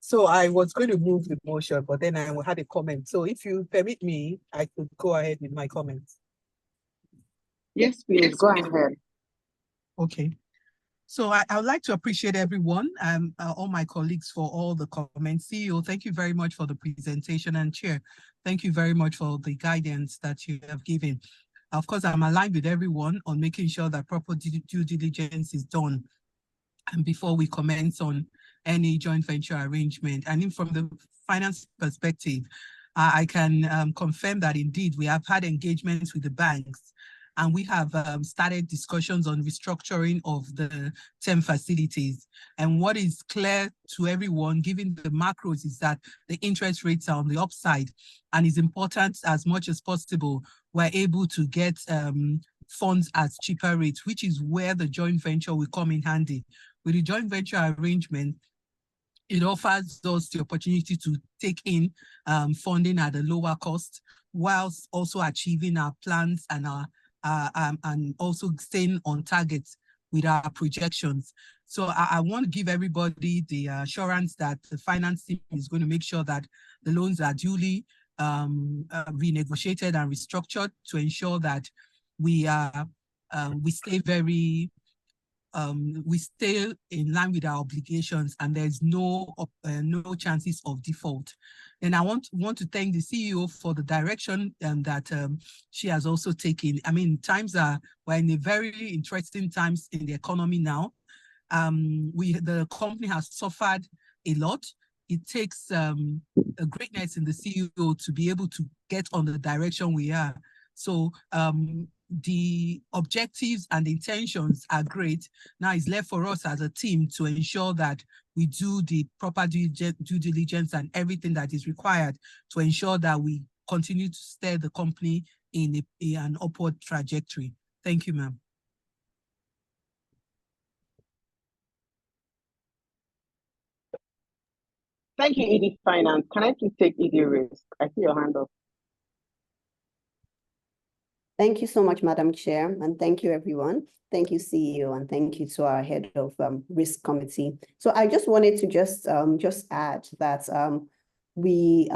So I was going to move the motion, but then I had a comment. So if you permit me, I could go ahead with my comments. Yes, please, go ahead. Okay. So I would like to appreciate everyone, all my colleagues for all the comments. CEO, thank you very much for the presentation, and Chair, thank you very much for the guidance that you have given. Of course, I'm aligned with everyone on making sure that proper due diligence is done and before we commence on any joint venture arrangement. And from the finance perspective, I can confirm that indeed we have had engagements with the banks, and we have started discussions on restructuring of the term facilities. And what is clear to everyone, given the macros, is that the interest rates are on the upside, and it's important as much as possible we're able to get funds at cheaper rates, which is where the joint venture will come in handy. With the joint venture arrangement, it offers us the opportunity to take in funding at a lower cost, whilst also achieving our plans and and also staying on target with our projections. So I want to give everybody the assurance that the finance team is going to make sure that the loans are duly renegotiated and restructured to ensure that we stay very we stay in line with our obligations, and there's no chances of default. And I want to thank the CEO for the direction that she has also taken. I mean, we're in a very interesting times in the economy now. The company has suffered a lot. It takes a greatness in the CEO to be able to get on the direction we are. So the objectives and the intentions are great. Now it's left for us as a team to ensure that we do the proper due diligence and everything that is required to ensure that we continue to steer the company in an upward trajectory. Thank you, ma'am. Thank you, ED Finance. Can I please take ED Risk? I see your hand up. Thank you so much, Madam Chair, and thank you, everyone. Thank you, CEO, and thank you to our head of risk committee. So I just wanted to just add that we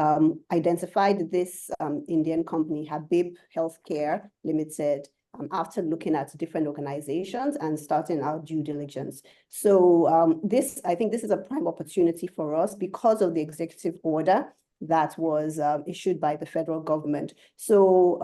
identified this Indian company, Habib Healthcare Limited, after looking at different organizations and starting our due diligence. So I think this is a prime opportunity for us because of the executive order that was issued by the federal government. So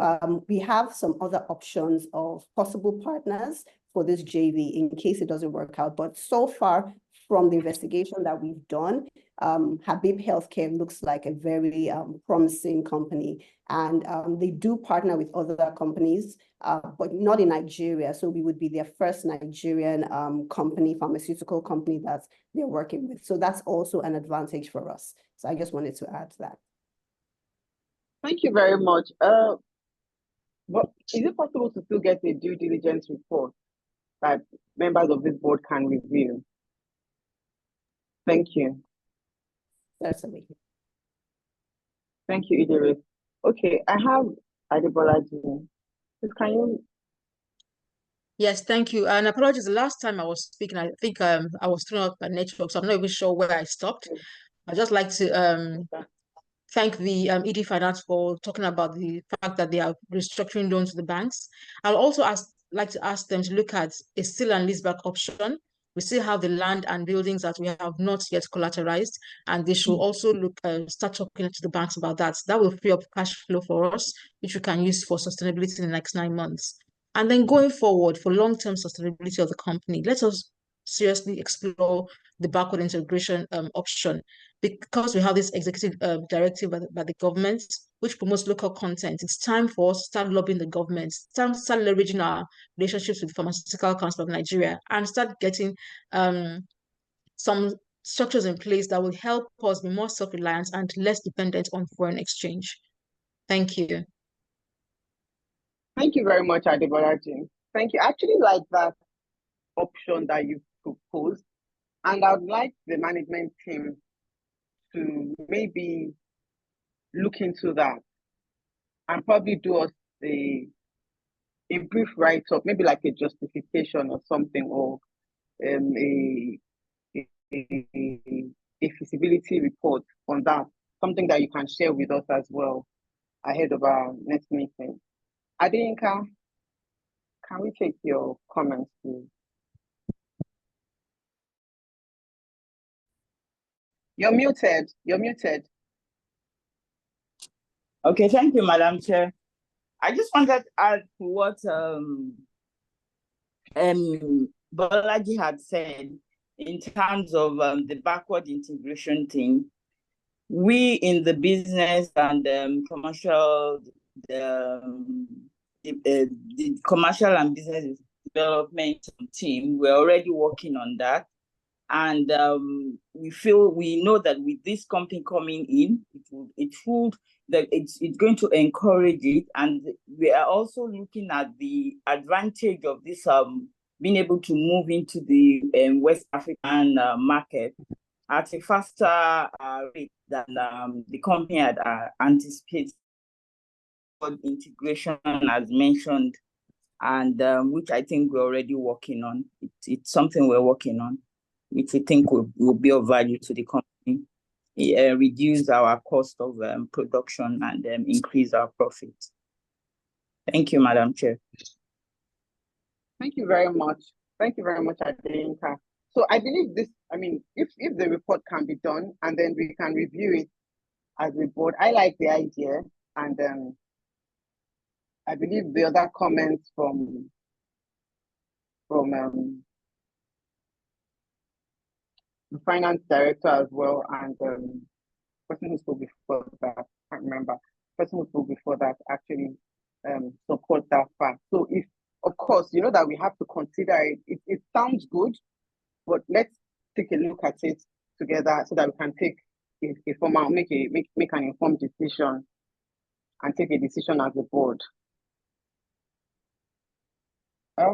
we have some other options of possible partners for this JV in case it doesn't work out. But so far, from the investigation that we've done, Habib Healthcare looks like a very promising company. And they do partner with other companies, but not in Nigeria. So we would be their first Nigerian pharmaceutical company that they're working with. So that's also an advantage for us. So I just wanted to add that. Thank you very much. But is it possible to still get a due diligence report that members of this board can review? Thank you. Certainly. Thank you, Idris. Okay, I have Adebolaji. Can you? Yes, thank you. And apologies, the last time I was speaking, I think I was thrown off by network, so I'm not even sure where I stopped. I'd just like to thank the ED Finance for talking about the fact that they are restructuring loans to the banks. I'll also like to ask them to look at a sale and leaseback option. We still have the land and buildings that we have not yet collateralized, and they should also start talking to the banks about that. That will free up cash flow for us, which we can use for sustainability in the next 9 months. And then going forward for long-term sustainability of the company, let us seriously explore the backward integration option, because we have this executive directive by the government, which promotes local content. It's time for us to start lobbying the government, start leveraging our relationships with the Pharmaceutical Council of Nigeria, and start getting some structures in place that will help us be more self-reliant and less dependent on foreign exchange. Thank you. Thank you very much, Adebolaji. Thank you. I actually like that option that you proposed, and I'd like the management team to maybe look into that and probably do us a brief write-up, maybe like a justification or something, or a feasibility report on that, something that you can share with us as well ahead of our next meeting. Adeyinka, can we take your comments, please? You're muted. You're muted. Okay, thank you, Madam Chair. I just wanted to add to what Bolaji had said in terms of the backward integration thing. We in the business and commercial, the commercial and business development team, we're already working on that. And we know that with this company coming in, it's going to encourage it. And we are also looking at the advantage of this being able to move into the West African market at a faster rate than the company had anticipated. Integration, as mentioned, and which I think we're already working on. It's something we're working on, which we think will be of value to the company, reduce our cost of production, and increase our profit. Thank you, Madam Chair. Thank you very much. Thank you very much, Adeyinka. So I believe this, I mean, if the report can be done and then we can review it as a board, I like the idea. And I believe the other comments from the finance director as well, and person who spoke before that, I can't remember, person who spoke before that actually support that fact. So if, of course, you know that we have to consider it. It sounds good, but let's take a look at it together so that we can take a formal, make an informed decision and take a decision as a board. I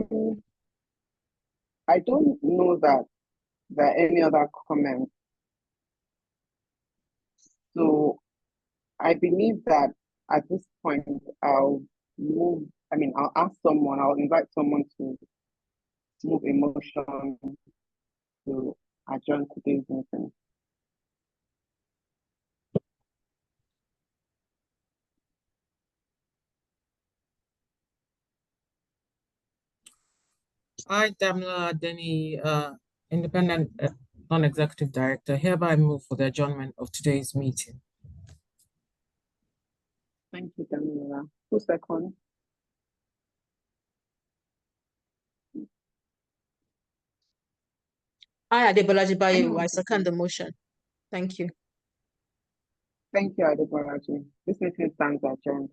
don't know that there are any other comments. So I believe that at this point, I'll invite someone to move a motion to adjourn today's meeting. I, Damla Adeni, Independent Non-Executive Director, hereby move for the adjournment of today's meeting. Thank you, Damla. Who second? I, Adebolaji Bayewu, I second the motion. Thank you. Thank you, Adebolaji. This meeting stands adjourned.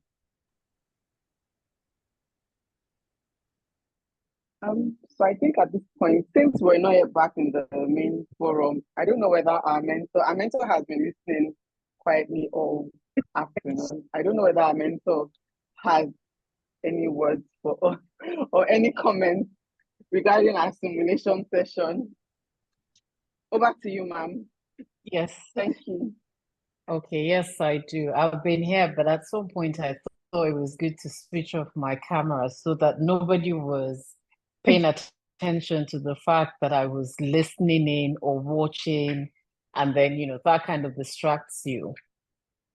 So I think at this point, since we're not yet back in the main forum, I don't know whether our mentor has been listening quietly all afternoon. I don't know whether our mentor has any words for us or any comments regarding our simulation session. Over to you, ma'am. Yes. Thank you. Okay, yes, I do. I've been here, but at some point I thought it was good to switch off my camera so that nobody was paying attention to the fact that I was listening in or watching, and then, that kind of distracts you.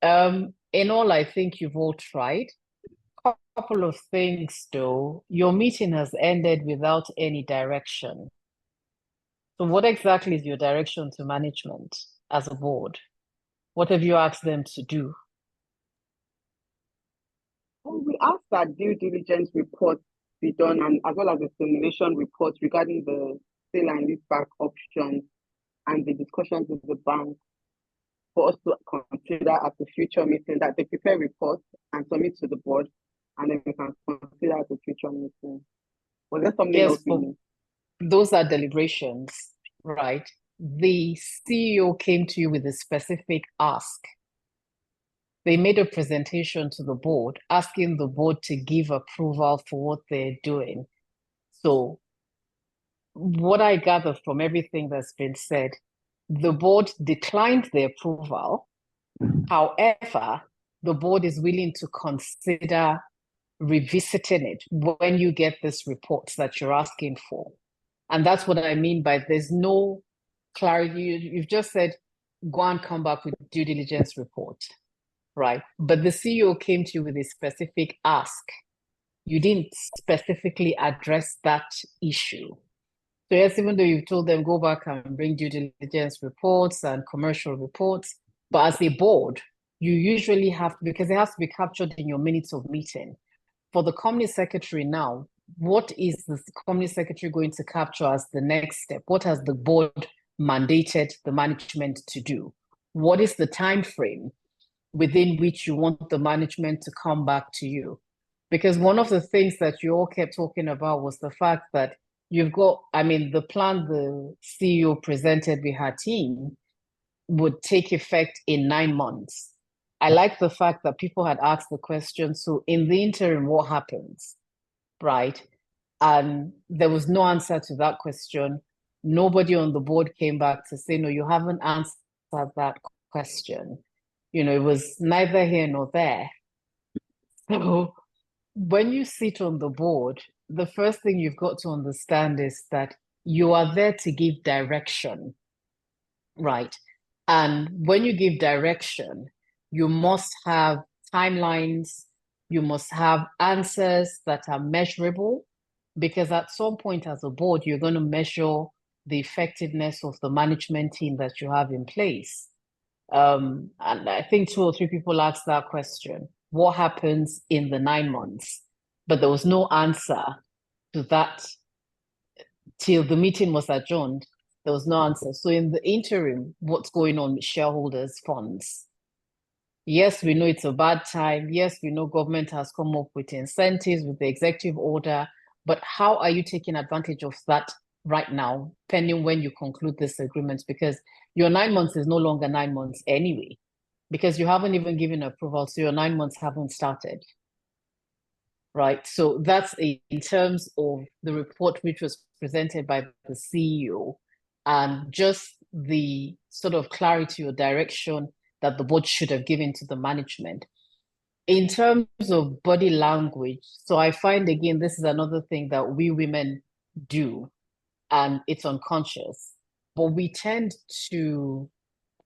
In all, I think you've all tried. Couple of things though. Your meeting has ended without any direction. So what exactly is your direction to management as a board? What have you asked them to do? Well, we asked that due diligence reports be done, and as well as the simulation reports regarding the sale and leaseback options and the discussions with the bank, for us to consider at the future meeting, that they prepare reports and submit to the board, and then we can consider at the future meeting. Was there something else you need? Those are deliberations, right? The CEO came to you with a specific ask. They made a presentation to the board, asking the board to give approval for what they're doing. So what I gather from everything that's been said, the board declined the approval. However, the board is willing to consider revisiting it when you get this report that you're asking for. And that's what I mean by there's no clarity. You've just said, go and come back with due diligence report, right? But the CEO came to you with a specific ask. You didn't specifically address that issue. So yes, even though you've told them, go back and bring due diligence reports and commercial reports, but as a board, you usually have, because it has to be captured in your minutes of meeting. For the company secretary now, what is the company secretary going to capture as the next step? What has the board mandated the management to do? What is the time frame within which you want the management to come back to you? Because one of the things that you all kept talking about was the fact that you've got, the plan the CEO presented with her team would take effect in 9 months. I like the fact that people had asked the question, so in the interim, what happens, right? And there was no answer to that question. Nobody on the board came back to say, no, you haven't answered that question. It was neither here nor there. So when you sit on the board, the first thing you've got to understand is that you are there to give direction, right? And when you give direction, you must have timelines, you must have answers that are measurable, because at some point as a board, you're going to measure the effectiveness of the management team that you have in place. And I think 2 or 3 people asked that question. What happens in the 9 months? But there was no answer to that till the meeting was adjourned. There was no answer. So in the interim, what's going on with shareholders' funds? Yes, we know it's a bad time. Yes, we know government has come up with incentives with the executive order, but how are you taking advantage of that right now, pending when you conclude this agreement? Because your 9 months is no longer 9 months anyway, because you haven't even given approval, so your 9 months haven't started. right? So that's in terms of the report which was presented by the CEO and just the sort of clarity or direction that the board should have given to the management. In terms of body language, so I find, again, this is another thing that we women do, and it's unconscious, but we tend to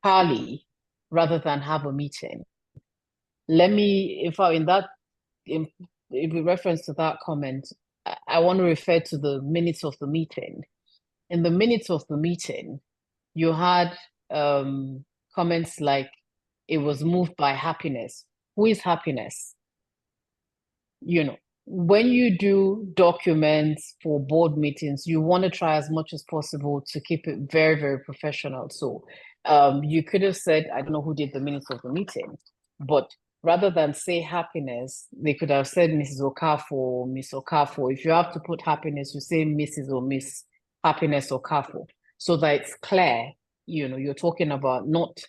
parley rather than have a meeting. Let me, in reference to that comment, I want to refer to the minutes of the meeting. In the minutes of the meeting, you had comments like it was moved by Happiness. Who is Happiness? You know, when you do documents for board meetings, you want to try as much as possible to keep it very, very professional. So you could have said, I don't know who did the minutes of the meeting, but rather than say Happiness, they could have said Mrs. Okafor, Miss Okafor. If you have to put Happiness, you say Mrs. or Miss Happiness Okafor, so that it's clear, you know, you're talking about not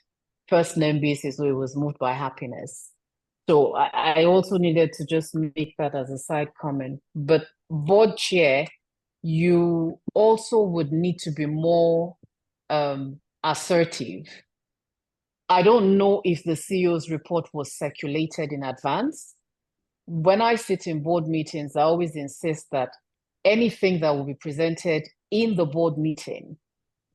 first name basis, so it was moved by Happiness. So I also needed to just make that as a side comment. But board chair, you also would need to be more assertive. I don't know if the CEO's report was circulated in advance. When I sit in board meetings, I always insist that anything that will be presented in the board meeting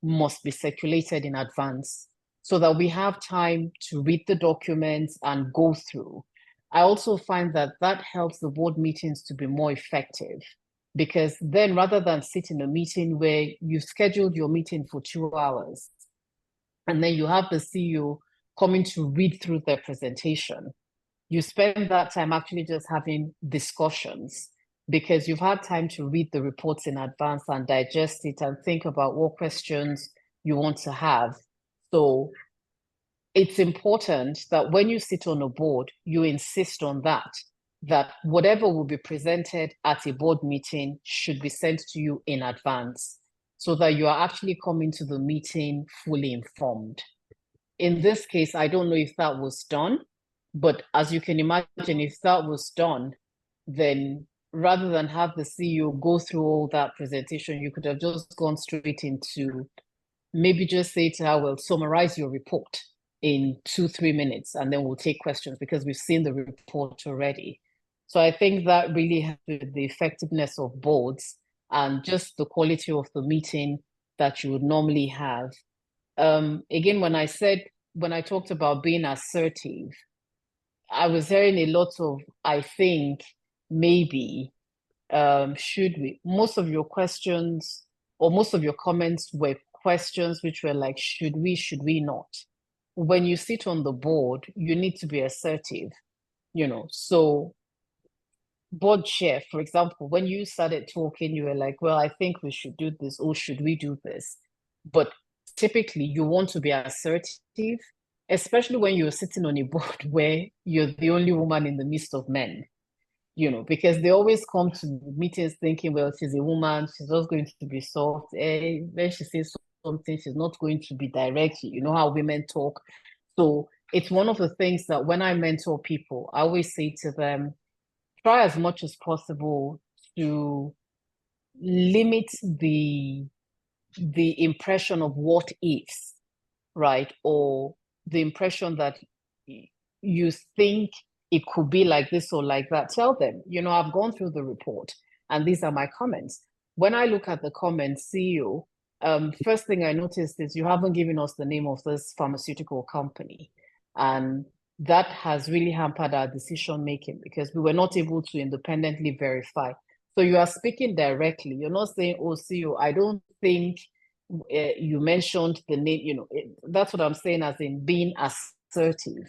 must be circulated in advance, so that we have time to read the documents and go through. I also find that that helps the board meetings to be more effective, because then rather than sit in a meeting where you've scheduled your meeting for 2 hours, and then you have the CEO coming to read through their presentation, you spend that time actually just having discussions, because you've had time to read the reports in advance and digest it and think about what questions you want to have. So it's important that when you sit on a board, you insist on that whatever will be presented at a board meeting should be sent to you in advance, so that you are actually coming to the meeting fully informed. In this case, I don't know if that was done, but as you can imagine, if that was done, then rather than have the CEO go through all that presentation, you could have just gone straight into, maybe just say to her, well, summarize your report in 2-3 minutes, and then we'll take questions because we've seen the report already. So I think that really has to do with the effectiveness of boards and just the quality of the meeting that you would normally have. Again, when I talked about being assertive, I was hearing a lot of, I think, maybe, should we? Most of your questions or most of your comments were questions which were like, should we not? When you sit on the board, you need to be assertive, you know. So board chair, for example, when you started talking, you were like, well, I think we should do this, or should we do this? But typically you want to be assertive, especially when you're sitting on a board where you're the only woman in the midst of men, you know, because they always come to meetings thinking, well, she's a woman, she's not going to be soft. When she says something, she's not going to be direct. You know how women talk. So it's one of the things that when I mentor people, I always say to them, try as much as possible to limit the impression of what ifs, right? Or the impression that you think it could be like this or like that. Tell them, you know, I've gone through the report and these are my comments. When I look at the comments, CEO, first thing I noticed is you haven't given us the name of this pharmaceutical company. And that has really hampered our decision making because we were not able to independently verify. So you are speaking directly. You're not saying, oh, CEO, I don't think you mentioned the name, you know, that's what I'm saying, as in being assertive.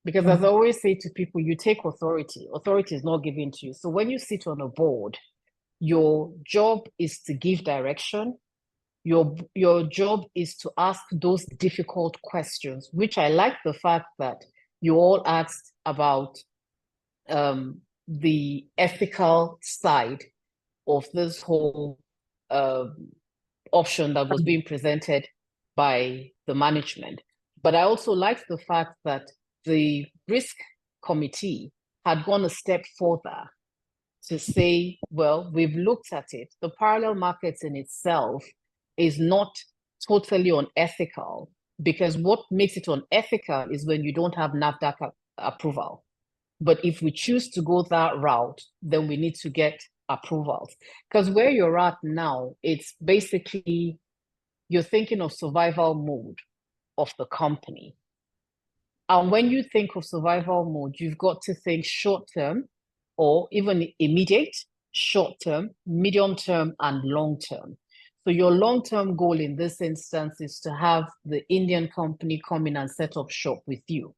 Because as I always say to people, you take authority. Authority is not given to you. So when you sit on a board, your job is to give direction. Your job is to ask those difficult questions, which I like the fact that you all asked about the ethical side of this whole option that was being presented by the management. But I also liked the fact that the risk committee had gone a step further to say, well, we've looked at it. The parallel markets in itself is not totally unethical, because what makes it unethical is when you don't have NAFDAC approval. But if we choose to go that route, then we need to get approvals. Because where you're at now, it's basically, you're thinking of survival mode of the company. And when you think of survival mode, you've got to think short term, or even immediate, short term, medium term, and long term. So your long-term goal in this instance is to have the Indian company come in and set up shop with you,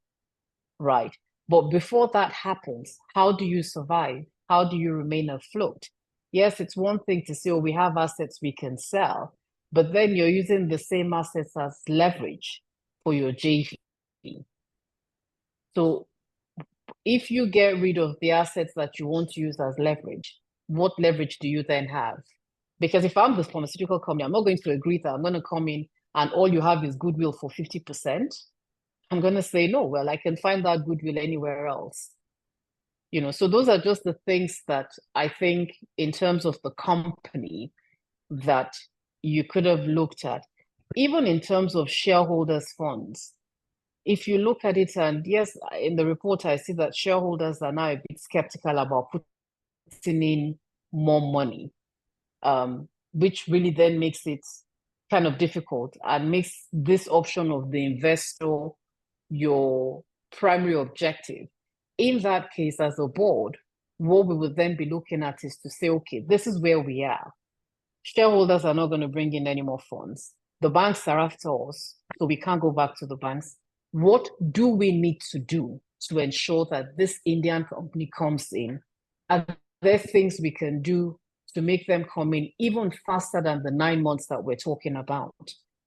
right? But before that happens, how do you survive? How do you remain afloat? Yes, it's one thing to say, oh, we have assets we can sell, but then you're using the same assets as leverage for your JV. So if you get rid of the assets that you want to use as leverage, what leverage do you then have? Because if I'm the pharmaceutical company, I'm not going to agree that I'm going to come in and all you have is goodwill for 50%. I'm going to say, no, well, I can find that goodwill anywhere else. You know, so those are just the things that I think in terms of the company that you could have looked at. Even in terms of shareholders' funds, if you look at it, and yes, in the report, I see that shareholders are now a bit skeptical about putting in more money, which really then makes it kind of difficult and makes this option of the investor your primary objective. In that case, as a board, what we would then be looking at is to say, okay, this is where we are. Shareholders are not going to bring in any more funds. The banks are after us, so we can't go back to the banks. What do we need to do to ensure that this Indian company comes in? Are there things we can do to make them come in even faster than the 9 months that we're talking about?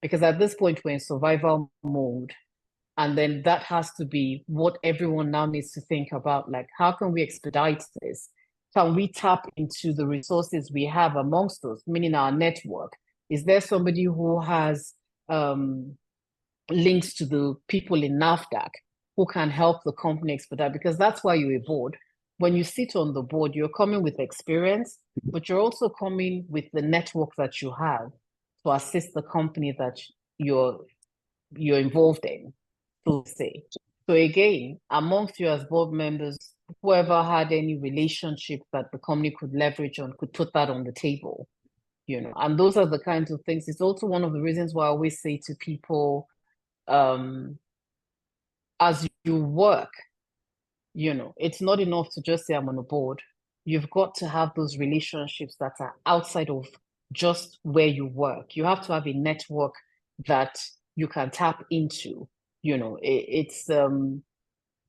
Because at this point, we're in survival mode. And then that has to be what everyone now needs to think about. Like, how can we expedite this? Can we tap into the resources we have amongst us, meaning our network? Is there somebody who has links to the people in NAFDAC who can help the company expedite? Because that's why you're a board. When you sit on the board, you're coming with experience, but you're also coming with the network that you have to assist the company that you're involved in, so to say. So again, amongst you as board members, whoever had any relationship that the company could leverage on could put that on the table, you know. And those are the kinds of things. It's also one of the reasons why I always say to people, as you work, you know, it's not enough to just say I'm on a board. You've got to have those relationships that are outside of just where you work. You have to have a network that you can tap into. You know, it's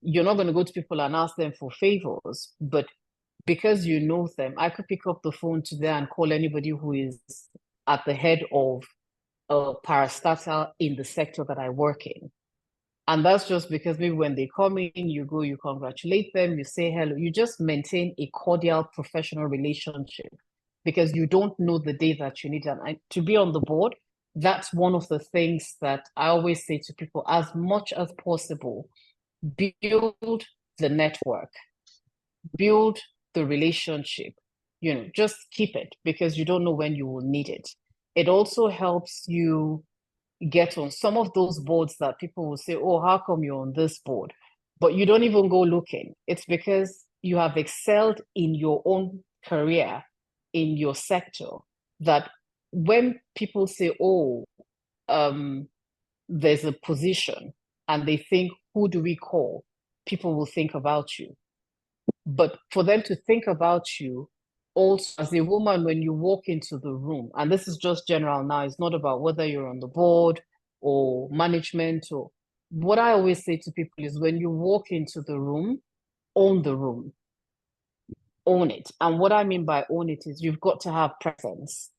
you're not going to go to people and ask them for favors, but because you know them, I could pick up the phone today and call anybody who is at the head of a parastatal in the sector that I work in. And that's just because maybe when they come in, you go, you congratulate them, you say hello, you just maintain a cordial professional relationship because you don't know the day that you need them. To be on the board, that's one of the things that I always say to people, as much as possible, build the network, build the relationship, you know, just keep it because you don't know when you will need it. It also helps you get on some of those boards that people will say, oh, how come you're on this board? But you don't even go looking. It's because you have excelled in your own career, in your sector, that when people say, oh, there's a position and they think, who do we call? People will think about you. But for them to think about you, also as a woman, when you walk into the room, and this is just general now, it's not about whether you're on the board or management, or what I always say to people is when you walk into the room, own the room, own it. And what I mean by own it is you've got to have presence,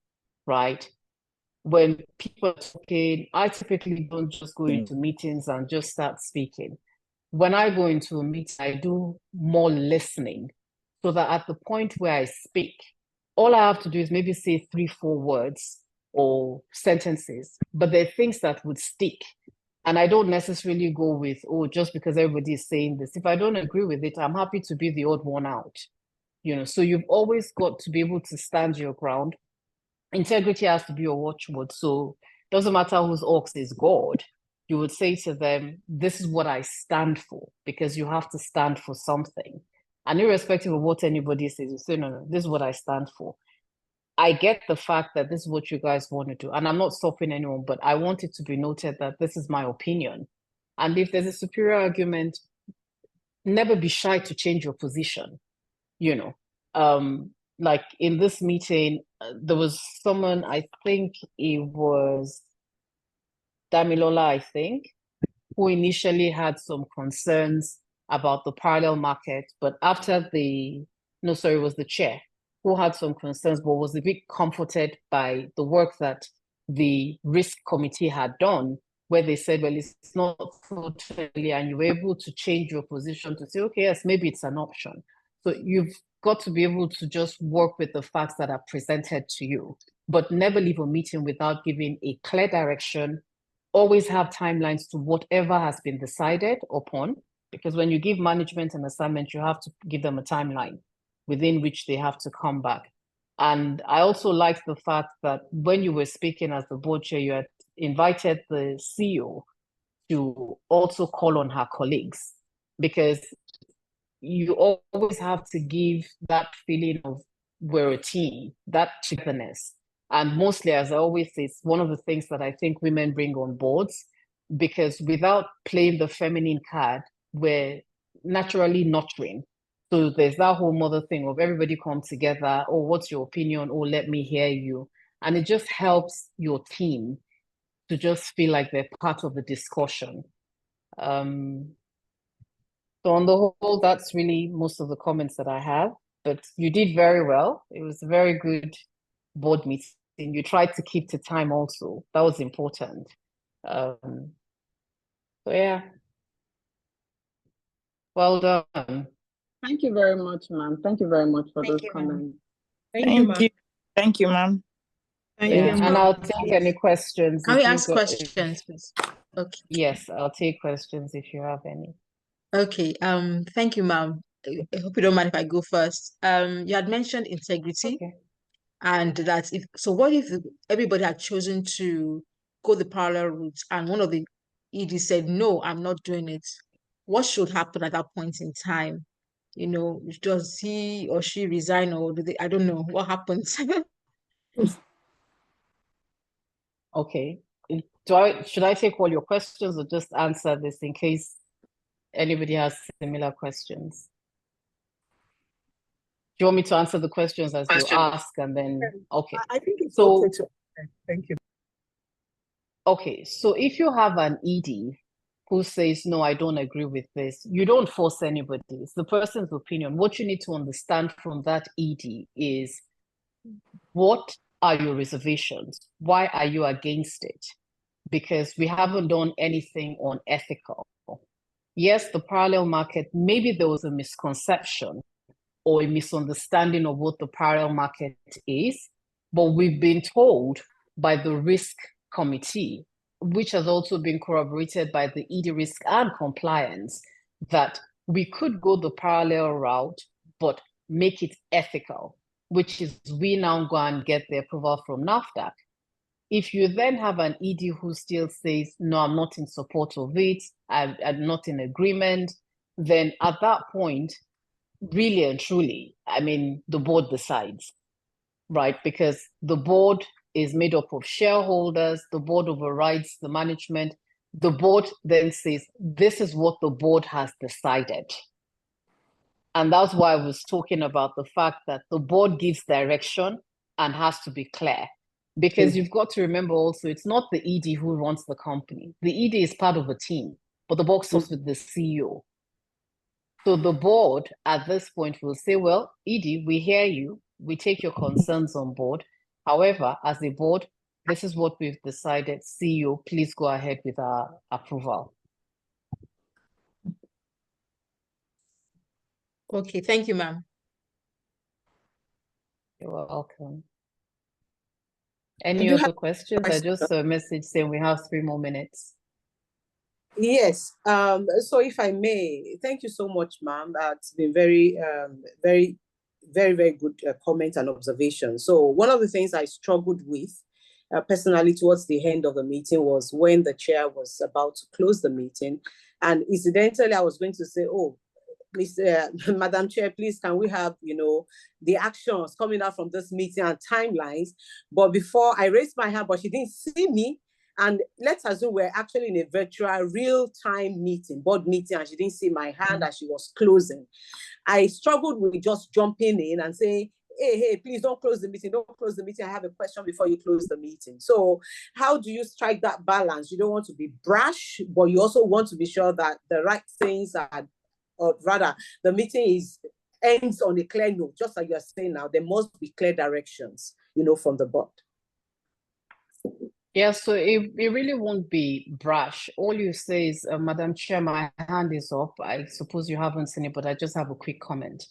right? When people are talking, I typically don't just go into meetings and just start speaking. When I go into a meeting, I do more listening so that at the point where I speak, all I have to do is maybe say 3-4 words or sentences, but there are things that would stick. And I don't necessarily go with, oh, just because everybody is saying this. If I don't agree with it, I'm happy to be the odd one out. So you've always got to be able to stand your ground. Integrity has to be your watchword. So doesn't matter whose ox is God, you would say to them, this is what I stand for, because you have to stand for something. And irrespective of what anybody says, you say, no, this is what I stand for. I get the fact that this is what you guys want to do. And I'm not stopping anyone, but I want it to be noted that this is my opinion. And if there's a superior argument, never be shy to change your position. Like in this meeting, there was someone, I think it was Damilola, I think, who initially had some concerns about the parallel market, but after it was the chair who had some concerns, but was a bit comforted by the work that the risk committee had done, where they said, well, it's not totally, and you were able to change your position to say, okay, yes, maybe it's an option. So you've got to be able to just work with the facts that are presented to you, but never leave a meeting without giving a clear direction. Always have timelines to whatever has been decided upon, because when you give management an assignment, you have to give them a timeline within which they have to come back. And I also like the fact that when you were speaking as the board chair, you had invited the CEO to also call on her colleagues, because you always have to give that feeling of we're a team, that togetherness. And mostly, as I always say, it's one of the things that I think women bring on boards, because without playing the feminine card, we're naturally nurturing. So there's that whole mother thing of everybody come together. Oh, what's your opinion? Oh, let me hear you. And it just helps your team to just feel like they're part of the discussion. So on the whole, that's really most of the comments that I have, but you did very well. It was a very good board meeting. You tried to keep to time also. That was important. So yeah. Well done. Thank you very much, ma'am. Thank you very much for those comments. Thank you, ma'am. Thank you, ma'am. Thank you, and I'll take any questions. Can we ask questions, please? Okay. Yes, I'll take questions if you have any. Okay. Thank you, ma'am. I hope you don't mind if I go first. You had mentioned integrity, and that what if everybody had chosen to go the parallel route, and one of the ED said, "No, I'm not doing it." What should happen at that point in time? Does he or she resign, or I don't know what happens. Okay. Should I take all your questions or just answer this in case anybody has similar questions? Do you want me to answer the questions as you ask and then, okay. I think it's okay to, thank you. Okay, so if you have an ED who says, no, I don't agree with this, you don't force anybody. It's the person's opinion. What you need to understand from that ED is, what are your reservations? Why are you against it? Because we haven't done anything unethical. Yes, the parallel market, maybe there was a misconception or a misunderstanding of what the parallel market is, but we've been told by the risk committee, which has also been corroborated by the ED risk and compliance, that we could go the parallel route, but make it ethical, which is we now go and get the approval from NAFDAC. If you then have an ED who still says, no, I'm not in support of it, I'm not in agreement, then at that point, really and truly, I mean, the board decides, right? Because the board is made up of shareholders, the board overrides the management, the board then says, this is what the board has decided. And that's why I was talking about the fact that the board gives direction and has to be clear. Because you've got to remember also, it's not the ED who runs the company. The ED is part of a team, but the box stops with the CEO. So the board at this point will say, well, ED, we hear you. We take your concerns on board. However, as a board, this is what we've decided. CEO, please go ahead with our approval. Okay, thank you, ma'am. You're welcome. Any other questions? I just saw a message saying we have 3 more minutes. Yes. So if I may, thank you so much, ma'am. It's been very very, very good comment and observation. So one of the things I struggled with personally towards the end of the meeting was when the chair was about to close the meeting. And incidentally, I was going to say, oh, please, Madam Chair, please, can we have, the actions coming out from this meeting and timelines? But before I raised my hand, but she didn't see me. And let's assume we're actually in a virtual real-time meeting, board meeting, and she didn't see my hand as she was closing. I struggled with just jumping in and saying, hey, please don't close the meeting. Don't close the meeting. I have a question before you close the meeting. So how do you strike that balance? You don't want to be brash, but you also want to be sure that the right things are, or rather, the meeting ends on a clear note, just like you're saying now. There must be clear directions, from the board. Yeah, so it really won't be brash. All you say is, Madam Chair, my hand is up. I suppose you haven't seen it, but I just have a quick comment.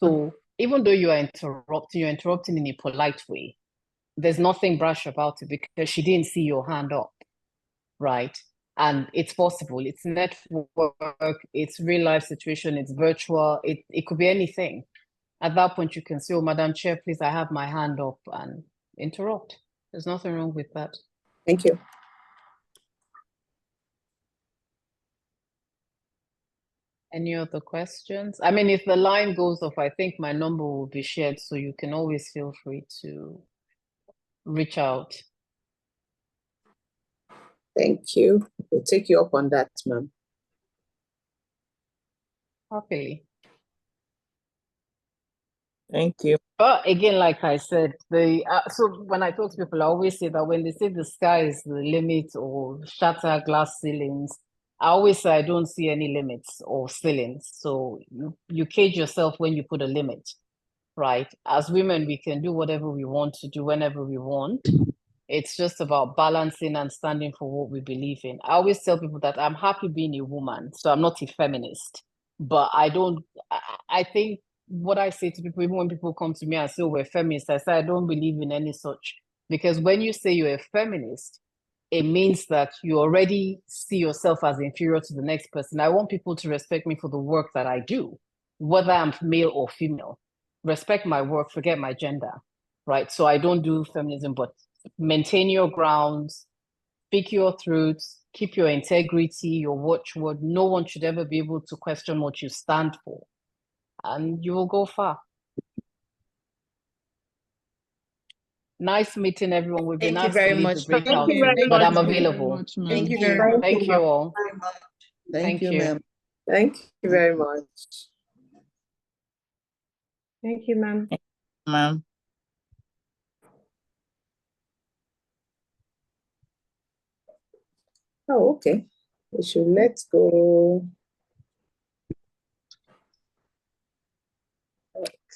So even though you're interrupting in a polite way. There's nothing brash about it because she didn't see your hand up, right? And it's possible. It's network, it's real life situation, it's virtual, it could be anything. At that point, you can say, oh, Madam Chair, please, I have my hand up, and interrupt. There's nothing wrong with that. Thank you. Any other questions? I mean, if the line goes off, I think my number will be shared, so you can always feel free to reach out. Thank you. We'll take you up on that, ma'am. Happily. Thank you. But again, like I said, so when I talk to people, I always say that when they say the sky is the limit or shatter glass ceilings, I always say I don't see any limits or ceilings. So you cage yourself when you put a limit, right? As women, we can do whatever we want to do whenever we want. It's just about balancing and standing for what we believe in. I always tell people that I'm happy being a woman, so I'm not a feminist. But I think what I say to people, even when people come to me and say, oh, we're feminists, I say I don't believe in any such. Because when you say you're a feminist, it means that you already see yourself as inferior to the next person. I want people to respect me for the work that I do, whether I'm male or female. Respect my work, forget my gender, right? So I don't do feminism, but maintain your grounds, speak your truths, keep your integrity, your watchword. No one should ever be able to question what you stand for, and you will go far. Nice meeting everyone. We've been asked to leave the breakout, but I'm available. Thank you very much. Thank you all. Thank you, ma'am. Thank you very much. Thank you, ma'am. Ma'am. Oh, okay. We should let's go.